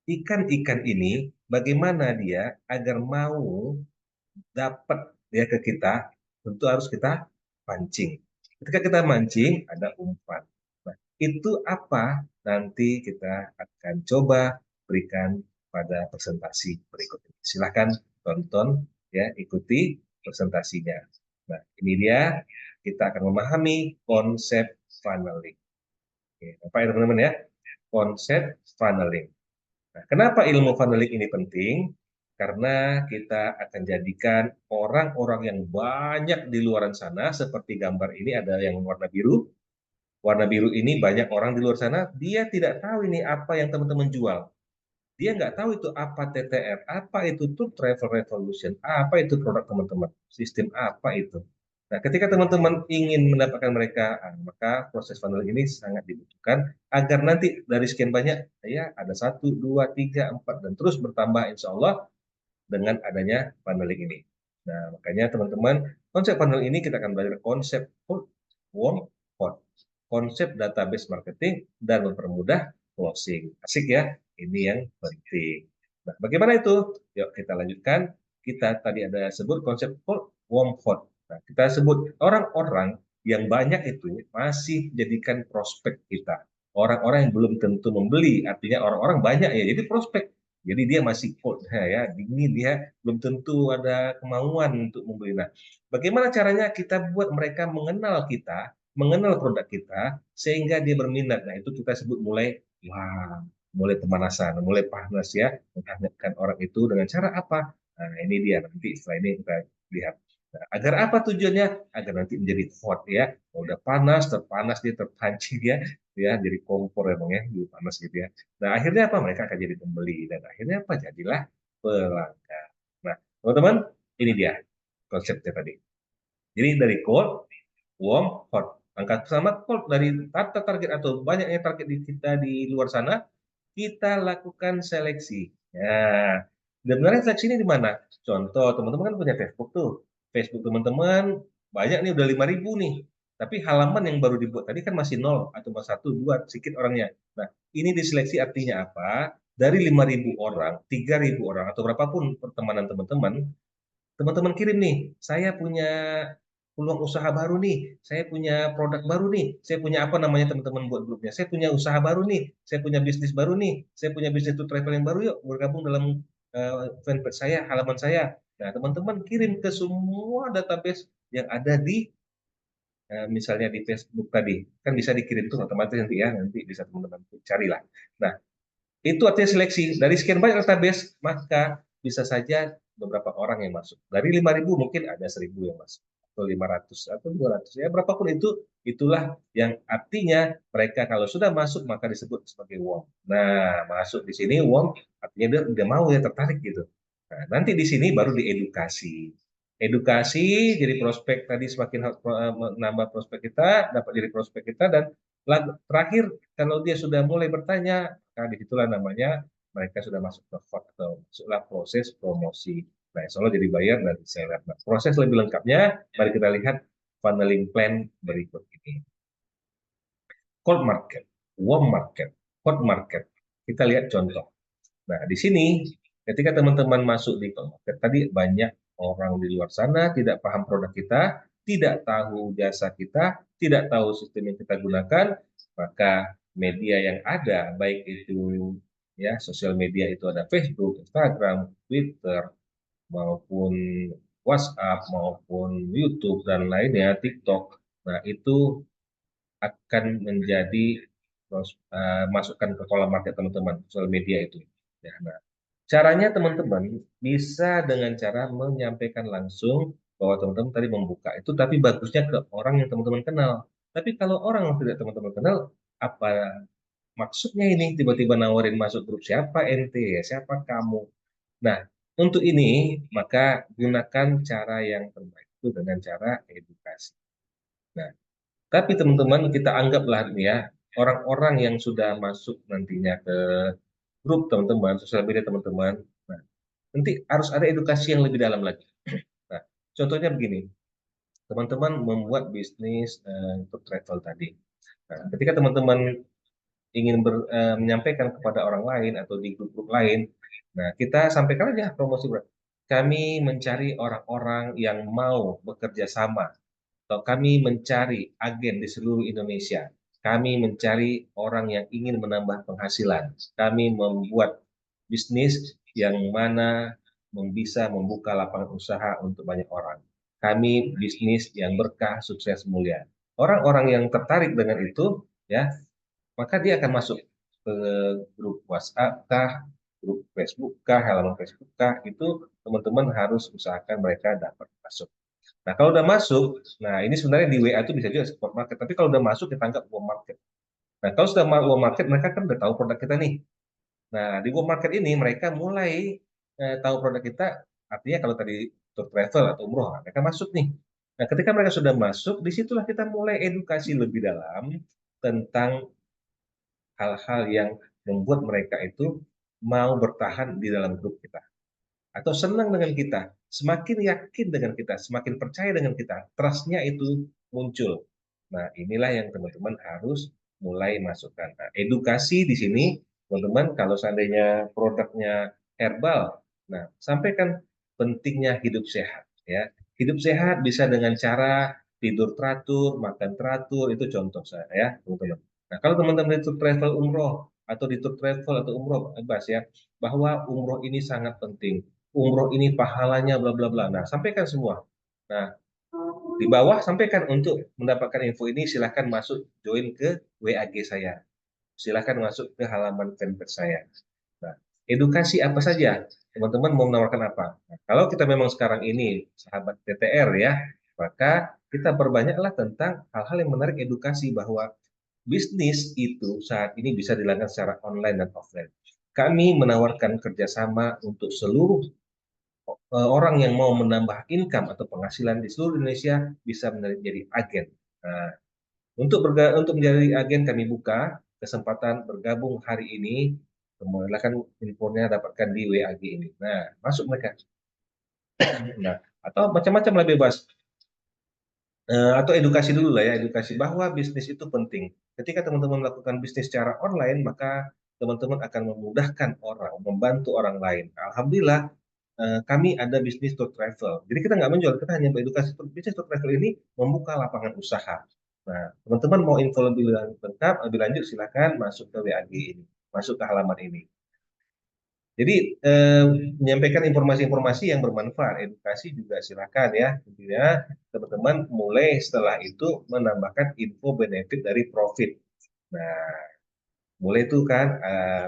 Ikan-ikan ini bagaimana dia agar mau dapat dia ke kita, tentu harus kita pancing. Ketika kita mancing, ada umpan. Nah, itu apa? Nanti kita akan coba berikan pada presentasi berikut ini. Silahkan tonton, ya, ikuti presentasinya. Nah, ini dia, kita akan memahami konsep funneling. Oke, apa ya teman-teman ya? Konsep funneling. Nah, kenapa ilmu funneling ini penting? Karena kita akan jadikan orang-orang yang banyak di luar sana, seperti gambar ini ada yang warna biru. Warna biru ini banyak orang di luar sana, dia tidak tahu ini apa yang teman-teman jual. Dia nggak tahu itu apa TTR, apa itu tuh travel revolution, apa itu produk teman-teman, sistem apa itu. Nah, ketika teman-teman ingin mendapatkan mereka, maka proses funneling ini sangat dibutuhkan agar nanti dari sekian banyak, ya ada 1, 2, 3, 4 dan terus bertambah insya Allah dengan adanya funneling ini. Nah, makanya teman-teman, konsep funneling ini kita akan belajar konsep cold, warm, hot, konsep database marketing, dan mempermudah closing. Asik ya? Ini yang penting. Nah, bagaimana itu? Yuk kita lanjutkan. Kita tadi ada sebut konsep cold, warm, hot. Nah, kita sebut orang-orang yang banyak itu masih jadikan prospek kita. Orang-orang yang belum tentu membeli, artinya orang-orang banyak ya, jadi prospek. Jadi dia masih cold ya, dingin dia belum tentu ada kemauan untuk membeli. Nah, bagaimana caranya kita buat mereka mengenal kita, mengenal produk kita sehingga dia berminat. Nah, itu kita sebut mulai wah, mulai pemanasan, mulai panas ya, menghangatkan orang itu dengan cara apa? Nah, ini dia nanti setelah ini kita lihat. Nah, agar apa tujuannya? Agar nanti menjadi hot ya. Udah panas, terpanas dia terpancing ya jadi kompor emang ya, jadi panas gitu ya. Nah, akhirnya apa? Mereka akan jadi pembeli dan akhirnya apa? Jadilah pelanggan. Nah, teman-teman, ini dia konsepnya tadi. Jadi dari cold, warm, hot. Angka sama cold dari target atau banyaknya target di kita di luar sana, kita lakukan seleksi. Ya, sebenarnya seleksi ini di mana? Contoh, teman-teman kan punya Facebook tuh. Facebook teman-teman banyak nih, udah 5.000 nih. Tapi halaman yang baru dibuat tadi kan masih 0 atau masih 1, 2, sedikit orangnya. Nah, ini diseleksi artinya apa? Dari 5.000 orang, 3.000 orang, atau berapapun pertemanan teman-teman, teman-teman kirim nih, saya punya peluang usaha baru nih, saya punya produk baru nih, saya punya apa namanya teman-teman buat grupnya, saya punya usaha baru nih, saya punya bisnis baru nih, saya punya bisnis to travel yang baru, yuk bergabung dalam fanpage saya, halaman saya. Nah, teman-teman kirim ke semua database yang ada di misalnya di Facebook tadi, kan bisa dikirim tuh otomatis nanti ya, nanti bisa teman-teman carilah. Nah, itu artinya seleksi. Dari sekian banyak database, maka bisa saja beberapa orang yang masuk. Dari 5.000 mungkin ada 1.000 yang masuk. Atau 500, atau 200. Ya, berapapun itu, itulah yang artinya mereka kalau sudah masuk, maka disebut sebagai warm. Nah, masuk di sini warm, artinya dia mau ya, tertarik gitu. Nah, nanti di sini baru diedukasi. Edukasi, jadi prospek tadi semakin menambah prospek kita, dapat jadi prospek kita, dan terakhir kalau dia sudah mulai bertanya, maka disitulah namanya mereka sudah masuk ke hot atau masuklah proses promosi. Nah, insya Allah jadi bayar dan seller. Nah, proses lebih lengkapnya, mari kita lihat funneling plan berikut ini. Cold market, warm market, hot market. Kita lihat contoh. Nah, di sini ketika teman-teman masuk di cold market, tadi banyak orang di luar sana tidak paham produk kita, tidak tahu jasa kita, tidak tahu sistem yang kita gunakan, maka media yang ada, baik itu ya, sosial media itu ada Facebook, Instagram, Twitter, maupun WhatsApp, maupun YouTube dan lainnya, TikTok. Nah, itu akan menjadi masukan ke kolam market teman-teman, sosial media itu. Ya, nah, caranya teman-teman bisa dengan cara menyampaikan langsung bahwa teman-teman tadi membuka itu, tapi bagusnya ke orang yang teman-teman kenal. Tapi kalau orang yang tidak teman-teman kenal, apa maksudnya ini tiba-tiba nawarin masuk grup, siapa ente ya, siapa kamu? Nah, untuk ini maka gunakan cara yang terbaik itu dengan cara edukasi. Nah, tapi teman-teman kita anggaplah nih ya, orang-orang yang sudah masuk nantinya ke grup teman-teman, sosial media teman-teman, nah, nanti harus ada edukasi yang lebih dalam lagi. Nah, contohnya begini, teman-teman membuat bisnis untuk travel tadi. Nah, ketika teman-teman ingin menyampaikan kepada orang lain atau di grup-grup lain, nah kita sampaikan aja promosi. Kami mencari orang-orang yang mau bekerja sama, atau kami mencari agen di seluruh Indonesia. Kami mencari orang yang ingin menambah penghasilan. Kami membuat bisnis yang mana bisa membuka lapangan usaha untuk banyak orang. Kami bisnis yang berkah, sukses, mulia. Orang-orang yang tertarik dengan itu, ya, maka dia akan masuk ke grup WhatsApp kah, grup Facebook kah, halaman Facebook kah, itu teman-teman harus usahakan mereka dapat masuk. Nah, kalau udah masuk, nah ini sebenarnya di WA itu bisa juga support market, tapi kalau udah masuk kita anggap warm market. Nah, kalau sudah warm market, mereka kan udah tahu produk kita nih. Nah, di warm market ini mereka mulai tahu produk kita, artinya kalau tadi tour travel atau umroh, nah, mereka masuk nih. Nah, ketika mereka sudah masuk, disitulah kita mulai edukasi lebih dalam tentang hal-hal yang membuat mereka itu mau bertahan di dalam grup kita atau senang dengan kita, semakin yakin dengan kita, semakin percaya dengan kita, trust-nya itu muncul. Nah, inilah yang teman-teman harus mulai masukkan. Nah, edukasi di sini, teman-teman, kalau seandainya produknya herbal, nah, sampaikan pentingnya hidup sehat. Ya, hidup sehat bisa dengan cara tidur teratur, makan teratur, itu contoh saya, ya, teman-teman. Nah, kalau teman-teman itu travel umroh atau di tour travel atau umroh, bebas ya, bahwa umroh ini sangat penting, umroh ini pahalanya bla bla bla. Nah, sampaikan semua. Nah, di bawah sampaikan untuk mendapatkan info ini silahkan masuk join ke WAG saya. Silahkan masuk ke halaman fanpage saya. Nah, edukasi apa saja? Teman-teman mau menawarkan apa? Nah, kalau kita memang sekarang ini sahabat TTR ya, maka kita perbanyaklah tentang hal-hal yang menarik edukasi bahwa bisnis itu saat ini bisa dilakukan secara online dan offline. Kami menawarkan kerjasama untuk seluruh orang yang mau menambah income atau penghasilan di seluruh Indonesia bisa menjadi agen. Nah, untuk menjadi agen kami buka kesempatan bergabung hari ini. Silakan infonya dapatkan di WAG ini. Nah, masuk mereka. Nah, atau macam-macam lah bebas. Atau edukasi dulu lah ya, edukasi bahwa bisnis itu penting. Ketika teman-teman melakukan bisnis secara online, maka teman-teman akan memudahkan orang, membantu orang lain. Alhamdulillah, kami ada bisnis tour travel. Jadi kita nggak menjual, kita hanya beredukasi. Bisnis tour travel ini membuka lapangan usaha. Nah, teman-teman mau info lebih lengkap, lebih lanjut, silakan masuk ke WAG ini, masuk ke halaman ini. Jadi menyampaikan informasi-informasi yang bermanfaat, edukasi juga silakan ya. Intinya teman-teman mulai setelah itu menambahkan info benefit dari profit. Nah, mulai itu kan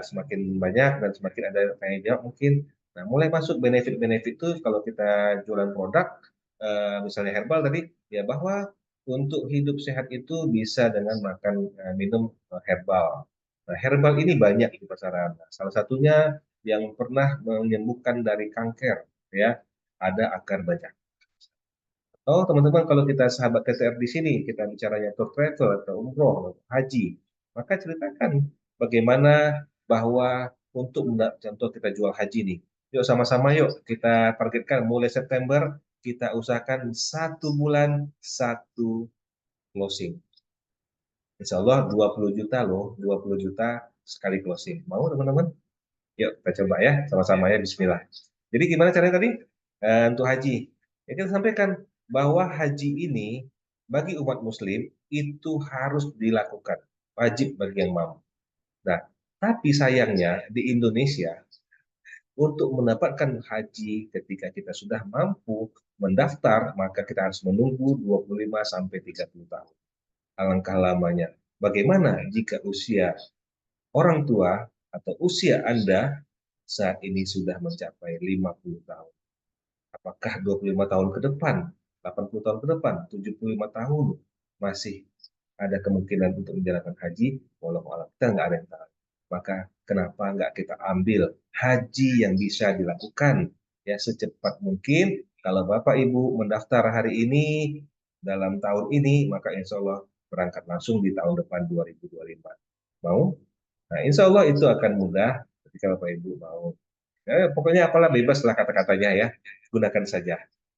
semakin banyak dan semakin ada tanya jawab mungkin. Nah, mulai masuk benefit-benefit itu kalau kita jualan produk, misalnya herbal tadi, ya bahwa untuk hidup sehat itu bisa dengan makan minum herbal. Nah, herbal ini banyak di pasaran. Nah, salah satunya yang pernah menyembuhkan dari kanker, ya, ada akar bajak. Oh, teman-teman, kalau kita sahabat TTR di sini, kita bicaranya tour travel atau umroh, atau haji, maka ceritakan bagaimana bahwa untuk contoh kita jual haji nih. Yuk sama-sama yuk kita targetkan mulai September kita usahakan 1 bulan satu closing. Insya Allah 20 juta loh, 20 juta sekali closing. Mau teman-teman? Yuk kita coba ya, sama-sama ya, Bismillah. Jadi gimana caranya tadi? Untuk haji. Ya, kita sampaikan bahwa haji ini bagi umat muslim itu harus dilakukan. Wajib bagi yang mampu. Nah, Tapi sayangnya di Indonesia, untuk mendapatkan haji ketika kita sudah mampu mendaftar, maka kita harus menunggu 25 sampai 30 tahun. Alangkah lamanya. Bagaimana jika usia orang tua atau usia Anda saat ini sudah mencapai 50 tahun? Apakah 25 tahun ke depan, 80 tahun ke depan, 75 tahun masih ada kemungkinan untuk menjalankan haji? Walau alam, kita nggak ada yang tahu. Maka kenapa nggak kita ambil haji yang bisa dilakukan ya secepat mungkin? Kalau Bapak Ibu mendaftar hari ini dalam tahun ini, maka insya Allah berangkat langsung di tahun depan 2025. Mau? Nah, insya Allah itu akan mudah ketika Bapak Ibu mau. Pokoknya apalah bebas lah kata-katanya ya, gunakan saja.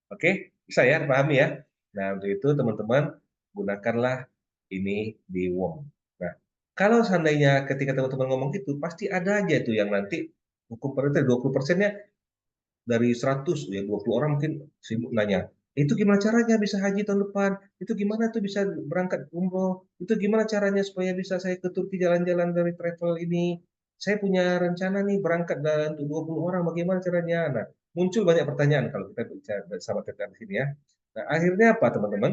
Oke, bisa ya, pahami ya. Nah, untuk itu teman-teman gunakanlah ini di WOM. Nah, kalau seandainya ketika teman-teman ngomong gitu, pasti ada aja tuh yang nanti hukum peritel 20%-nya dari 100 ya 20 orang mungkin sibuk nanya, itu gimana caranya bisa haji tahun depan, itu gimana tuh bisa berangkat umroh, itu gimana caranya supaya bisa saya ke Turki jalan-jalan dari travel ini, saya punya rencana nih berangkat untuk 20 orang, bagaimana caranya. Nah, muncul banyak pertanyaan kalau kita bicara bersama kita di sini ya. Nah, akhirnya apa teman-teman?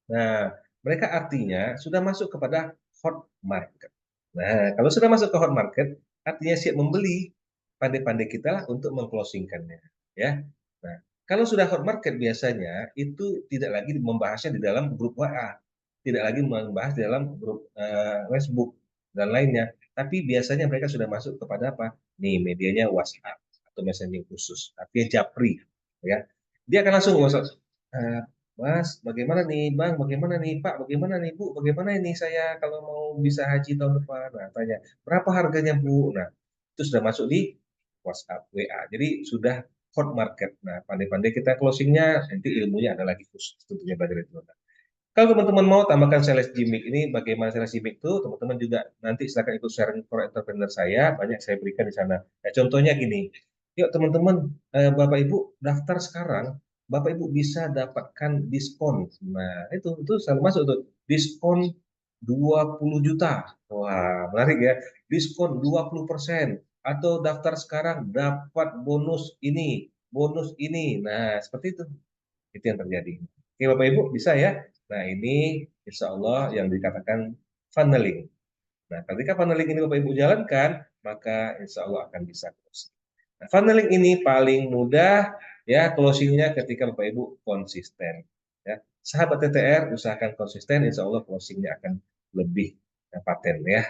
Nah, mereka artinya sudah masuk kepada hot market. Nah, kalau sudah masuk ke hot market, artinya siap membeli, pandai-pandai kita lah untuk mengclosingkannya. Ya. Nah, kalau sudah hot market biasanya itu tidak lagi membahasnya di dalam grup WA, tidak lagi membahas di dalam grup Facebook dan lainnya, tapi biasanya mereka sudah masuk kepada apa? Nih, medianya WhatsApp atau messaging khusus, artinya Japri, ya. Dia akan langsung WhatsApp, "Eh, Mas, bagaimana nih Bang, bagaimana nih Pak, bagaimana nih Bu, bagaimana ini saya kalau mau bisa haji tahun depan?" Nah, tanya, "Berapa harganya Bu?" Nah, itu sudah masuk di WhatsApp, WA. Jadi sudah hot market. Nah, pandai-pandai kita closingnya, nanti ilmunya ada lagi khusus tentunya belajar itu. Kalau teman-teman mau tambahkan sales gimmick ini, bagaimana sales gimmick itu, teman-teman juga nanti silakan ikut sharing for entrepreneur saya, banyak saya berikan di sana. Nah, contohnya gini, yuk teman-teman, Bapak Ibu daftar sekarang, Bapak Ibu bisa dapatkan diskon. Nah, itu selalu masuk tuh, diskon 20 juta. Wah, menarik ya. Diskon 20%. Atau daftar sekarang dapat bonus ini, bonus ini. Nah, seperti itu. Itu yang terjadi. Oke, Bapak Ibu, bisa ya? Nah, ini insya Allah yang dikatakan funneling. Nah, ketika funneling ini Bapak Ibu jalankan, maka insya Allah akan bisa closing. Nah, funneling ini paling mudah ya closingnya ketika Bapak Ibu konsisten. Ya, sahabat TTR usahakan konsisten, insya Allah closingnya akan lebih paten ya.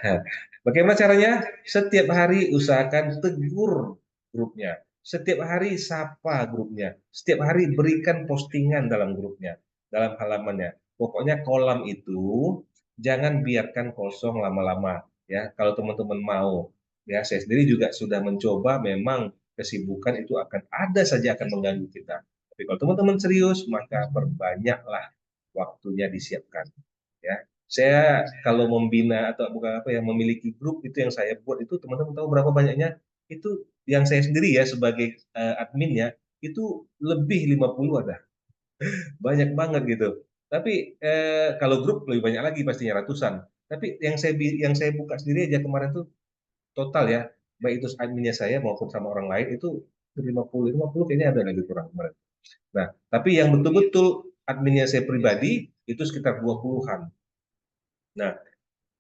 Bagaimana caranya? Setiap hari usahakan tegur grupnya. Setiap hari sapa grupnya. Setiap hari berikan postingan dalam grupnya, dalam halamannya. Pokoknya kolam itu jangan biarkan kosong lama-lama ya. Kalau teman-teman mau ya, saya sendiri juga sudah mencoba, memang kesibukan itu akan ada saja akan mengganggu kita. Tapi kalau teman-teman serius, maka perbanyaklah waktunya disiapkan ya. Saya kalau membina atau bukan apa yang memiliki grup itu yang saya buat itu, teman-teman tahu berapa banyaknya? Itu yang saya sendiri ya sebagai adminnya itu lebih 50 ada. Banyak banget gitu. Tapi kalau grup lebih banyak lagi pastinya ratusan. Tapi yang saya buka sendiri aja kemarin tuh total ya, baik itu adminnya saya maupun sama orang lain itu 50 kayaknya ada lebih kurang kemarin. Nah, tapi yang betul-betul adminnya saya pribadi itu sekitar 20-an. Nah,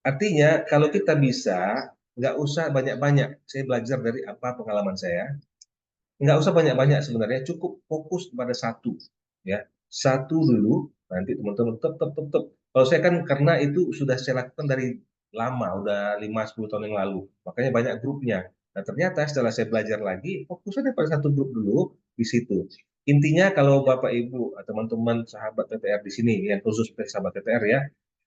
artinya kalau kita bisa nggak usah banyak-banyak. Saya belajar dari apa pengalaman saya. Nggak usah banyak-banyak sebenarnya, cukup fokus pada satu ya, satu dulu, nanti teman-teman tetap. Kalau saya kan karena itu sudah saya lakukan dari lama, udah 5-10 tahun yang lalu, makanya banyak grupnya. Nah, ternyata setelah saya belajar lagi, fokus aja pada satu grup dulu di situ. Intinya kalau Bapak Ibu teman-teman sahabat TTR di sini yang khusus sahabat TTR ya,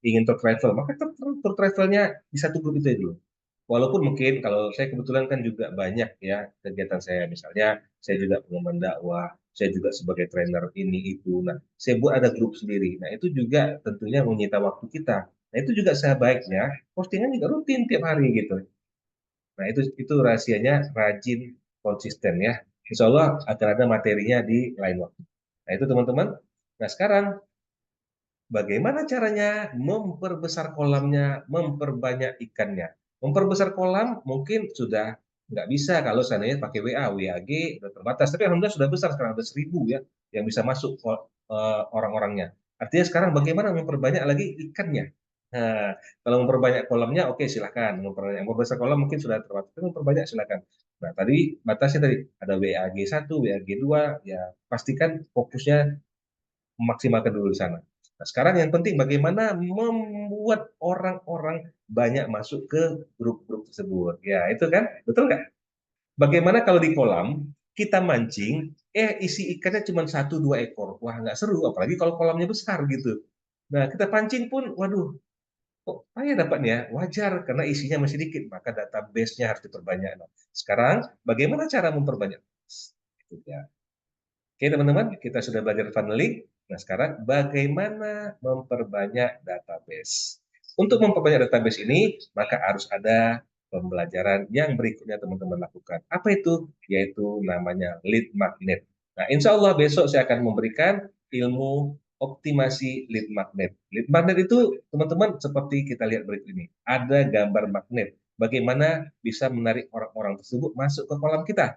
ingin tour travel, maka tour travelnya di satu grup itu dulu. Walaupun mungkin kalau saya kebetulan kan juga banyak ya kegiatan saya, misalnya saya juga pengemban dakwah, saya juga sebagai trainer ini itu. Nah, saya buat ada grup sendiri. Nah, itu juga tentunya menyita waktu kita. Nah, itu juga saya baiknya postingan juga rutin tiap hari gitu. Nah, itu rahasianya rajin konsisten ya. Insya Allah akan ada materinya di lain waktu. Nah, itu teman-teman. Nah, sekarang bagaimana caranya memperbesar kolamnya, memperbanyak ikannya? Memperbesar kolam mungkin sudah nggak bisa kalau seandainya pakai WA, WAG udah terbatas. Tapi alhamdulillah sudah besar sekarang ada 1.000 ya yang bisa masuk orang-orangnya. Artinya sekarang bagaimana memperbanyak lagi ikannya. Nah, kalau memperbanyak kolamnya, oke silahkan. Memperbesar kolam mungkin sudah terbatas, tapi memperbanyak silahkan. Nah, tadi batasnya tadi ada WAG 1, WAG 2, ya pastikan fokusnya memaksimalkan dulu di sana. Nah, sekarang yang penting bagaimana membuat orang-orang banyak masuk ke grup-grup tersebut. Ya, itu kan, betul nggak? Bagaimana kalau di kolam kita mancing, isi ikannya cuma 1 2 ekor, wah nggak seru, apalagi kalau kolamnya besar gitu. Nah, kita pancing pun, waduh, kok payah dapatnya? Wajar, karena isinya masih dikit, maka database-nya harus diperbanyak. Nah, sekarang, bagaimana cara memperbanyak? Itu ya. Oke teman-teman, kita sudah belajar funneling. Nah sekarang bagaimana memperbanyak database. Untuk memperbanyak database ini, maka harus ada pembelajaran yang berikutnya teman-teman lakukan. Apa itu? Yaitu namanya lead magnet. Nah insya Allah besok saya akan memberikan ilmu optimasi lead magnet. Lead magnet itu teman-teman seperti kita lihat berikut ini. Ada gambar magnet. Bagaimana bisa menarik orang-orang tersebut masuk ke kolam kita.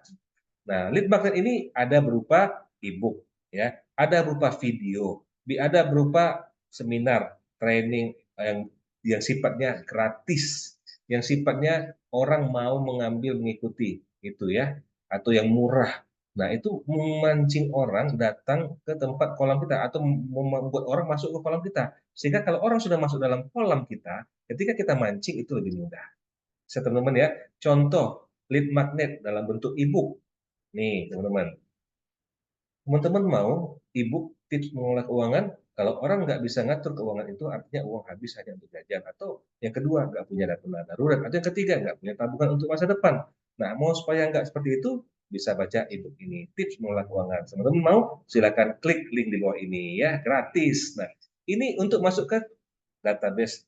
Nah, lead magnet ini ada berupa e-book, ya, ada berupa video, ada berupa seminar, training yang sifatnya gratis, yang sifatnya orang mau mengambil mengikuti, itu ya, atau yang murah. Nah, itu memancing orang datang ke tempat kolam kita atau membuat orang masuk ke kolam kita. Sehingga kalau orang sudah masuk dalam kolam kita, ketika kita mancing itu lebih mudah. Saya teman-teman ya, contoh lead magnet dalam bentuk e-book. Nih, teman-teman. Teman-teman mau e-book tips mengelola keuangan? Kalau orang nggak bisa ngatur keuangan itu artinya uang habis hanya untuk jajan. Atau yang kedua, nggak punya dana darurat. Atau yang ketiga, nggak punya tabungan untuk masa depan. Nah, mau supaya nggak seperti itu, bisa baca e-book ini. Tips mengelola keuangan. Teman-teman mau? Silakan klik link di bawah ini ya, gratis. Nah, ini untuk masuk ke database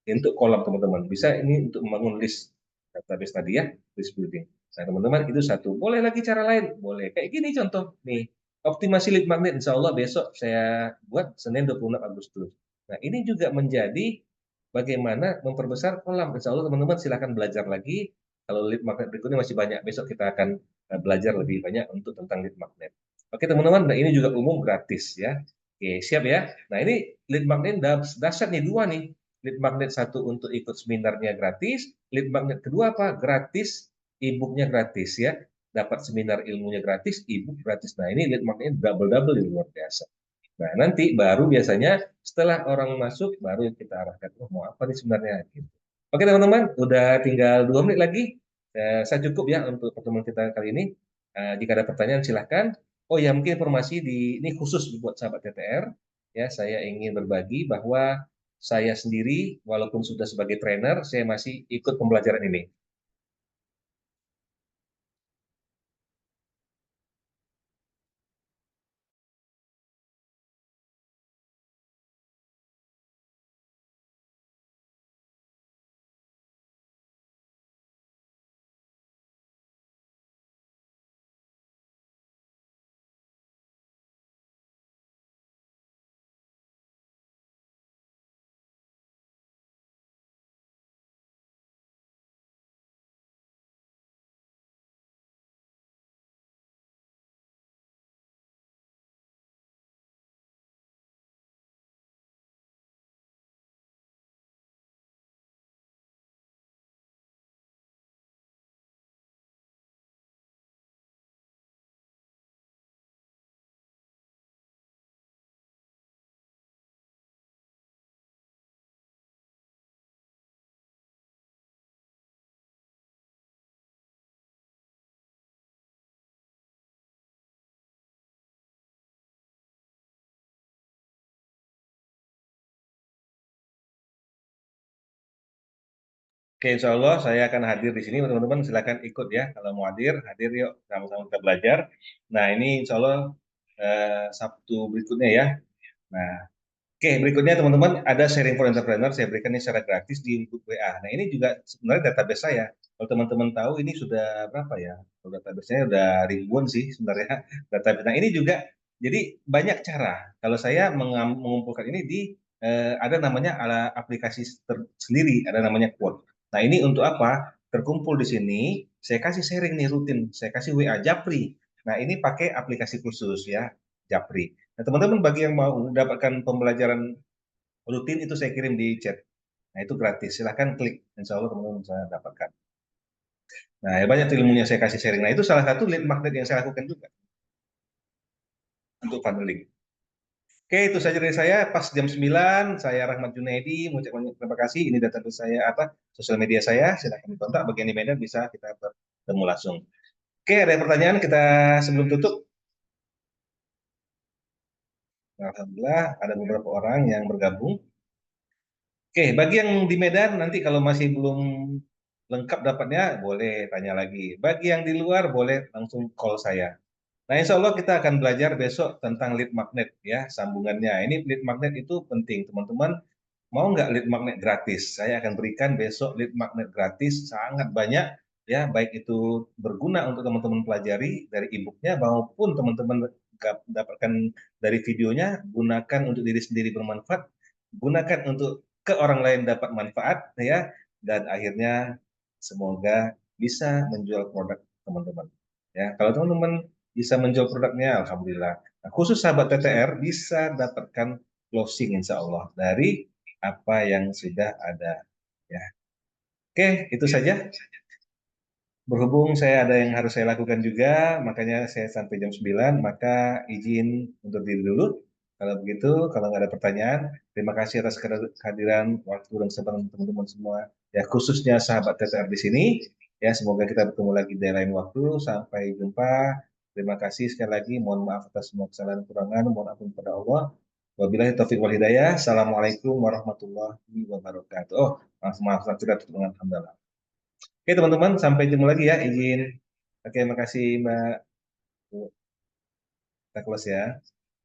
untuk kolam teman-teman. Bisa ini untuk membangun list database tadi ya, list building. Nah, teman-teman itu satu. Boleh lagi cara lain? Boleh. Kayak gini contoh nih. Optimasi lead magnet insya Allah besok saya buat Senin 26 Agustus. Nah, ini juga menjadi bagaimana memperbesar kolam. Insya Allah teman-teman silakan belajar lagi. Kalau lead magnet berikutnya masih banyak, besok kita akan belajar lebih banyak untuk tentang lead magnet. Oke teman-teman, nah ini juga umum gratis ya. Oke, siap ya. Nah ini lead magnet dahsyat nih, dua nih. Lead magnet satu untuk ikut seminarnya gratis, lead magnet kedua apa? Gratis, e-booknya gratis ya. Dapat seminar ilmunya gratis, e-book gratis. Nah ini lead magnet double-double luar biasa. Nah nanti baru biasanya setelah orang masuk, baru kita arahkan, oh mau apa nih sebenarnya? Gitu. Oke teman-teman, udah tinggal 2 menit lagi. Saya cukup ya untuk pertemuan kita kali ini. Jika ada pertanyaan silahkan. Oh ya mungkin informasi ini khusus buat sahabat TTR. Ya saya ingin berbagi bahwa saya sendiri walaupun sudah sebagai trainer, saya masih ikut pembelajaran ini. Oke, insya Allah saya akan hadir di sini, teman-teman. Silakan ikut ya. Kalau mau hadir, hadir yuk. Sama-sama kita belajar. Nah, ini insya Allah Sabtu berikutnya ya. Nah, oke, berikutnya teman-teman ada sharing for entrepreneur. Saya berikan ini secara gratis di grup WA. Nah, ini juga sebenarnya database saya. Kalau teman-teman tahu ini sudah berapa ya? Kalau database-nya udah ribuan sih sebenarnya database. Nah, ini juga jadi banyak cara. Kalau saya mengumpulkan ini di ada namanya aplikasi sendiri, ada namanya Quote. Nah, ini untuk apa? Terkumpul di sini, saya kasih sharing nih rutin, saya kasih WA Japri. Nah, ini pakai aplikasi khusus ya, Japri. Nah, teman-teman bagi yang mau mendapatkan pembelajaran rutin itu saya kirim di chat. Nah, itu gratis. Silahkan klik. Insya Allah teman-teman bisa dapatkan. Nah, ya banyak tuh ilmunya saya kasih sharing. Nah, itu salah satu lead magnet yang saya lakukan juga untuk funneling. Oke, itu saja dari saya. Pas jam 9, saya Rahmat Junaidi mengucapkan terima kasih. Ini database saya, apa, sosial media saya. Silahkan dikontak. Bagian di Medan bisa kita bertemu langsung. Oke, ada pertanyaan kita sebelum tutup? Alhamdulillah, ada beberapa orang yang bergabung. Oke, bagi yang di Medan nanti kalau masih belum lengkap dapatnya, boleh tanya lagi. Bagi yang di luar, boleh langsung call saya. Nah, insya Allah kita akan belajar besok tentang lead magnet ya, sambungannya. Ini lead magnet itu penting, teman-teman. Mau nggak lead magnet gratis? Saya akan berikan besok lead magnet gratis sangat banyak ya, baik itu berguna untuk teman-teman pelajari dari e-booknya maupun teman-teman dapatkan dari videonya, gunakan untuk diri sendiri bermanfaat, gunakan untuk ke orang lain dapat manfaat ya, dan akhirnya semoga bisa menjual produk teman-teman. Ya, kalau teman-teman bisa menjual produknya, alhamdulillah. Nah, khusus sahabat TTR bisa dapatkan closing insya Allah dari apa yang sudah ada. Ya, oke, itu saja. Berhubung saya ada yang harus saya lakukan juga, makanya saya sampai jam 9, maka izin untuk diri dulu. Kalau begitu, kalau nggak ada pertanyaan, terima kasih atas kehadiran waktu dan kesempatan teman-teman semua. Ya, khususnya sahabat TTR di sini. Ya, semoga kita bertemu lagi di lain waktu. Sampai jumpa. Terima kasih sekali lagi. Mohon maaf atas semua kesalahan kurangan. Mohon ampun kepada Allah. Wabillahi taufiq wal hidayah. Assalamualaikum warahmatullahi wabarakatuh. Oh, maaf, maaf, tidak tutup dengan alhamdulillah. Oke teman-teman, sampai jumpa lagi ya, izin. Oke, makasih Mbak. Kita close ya.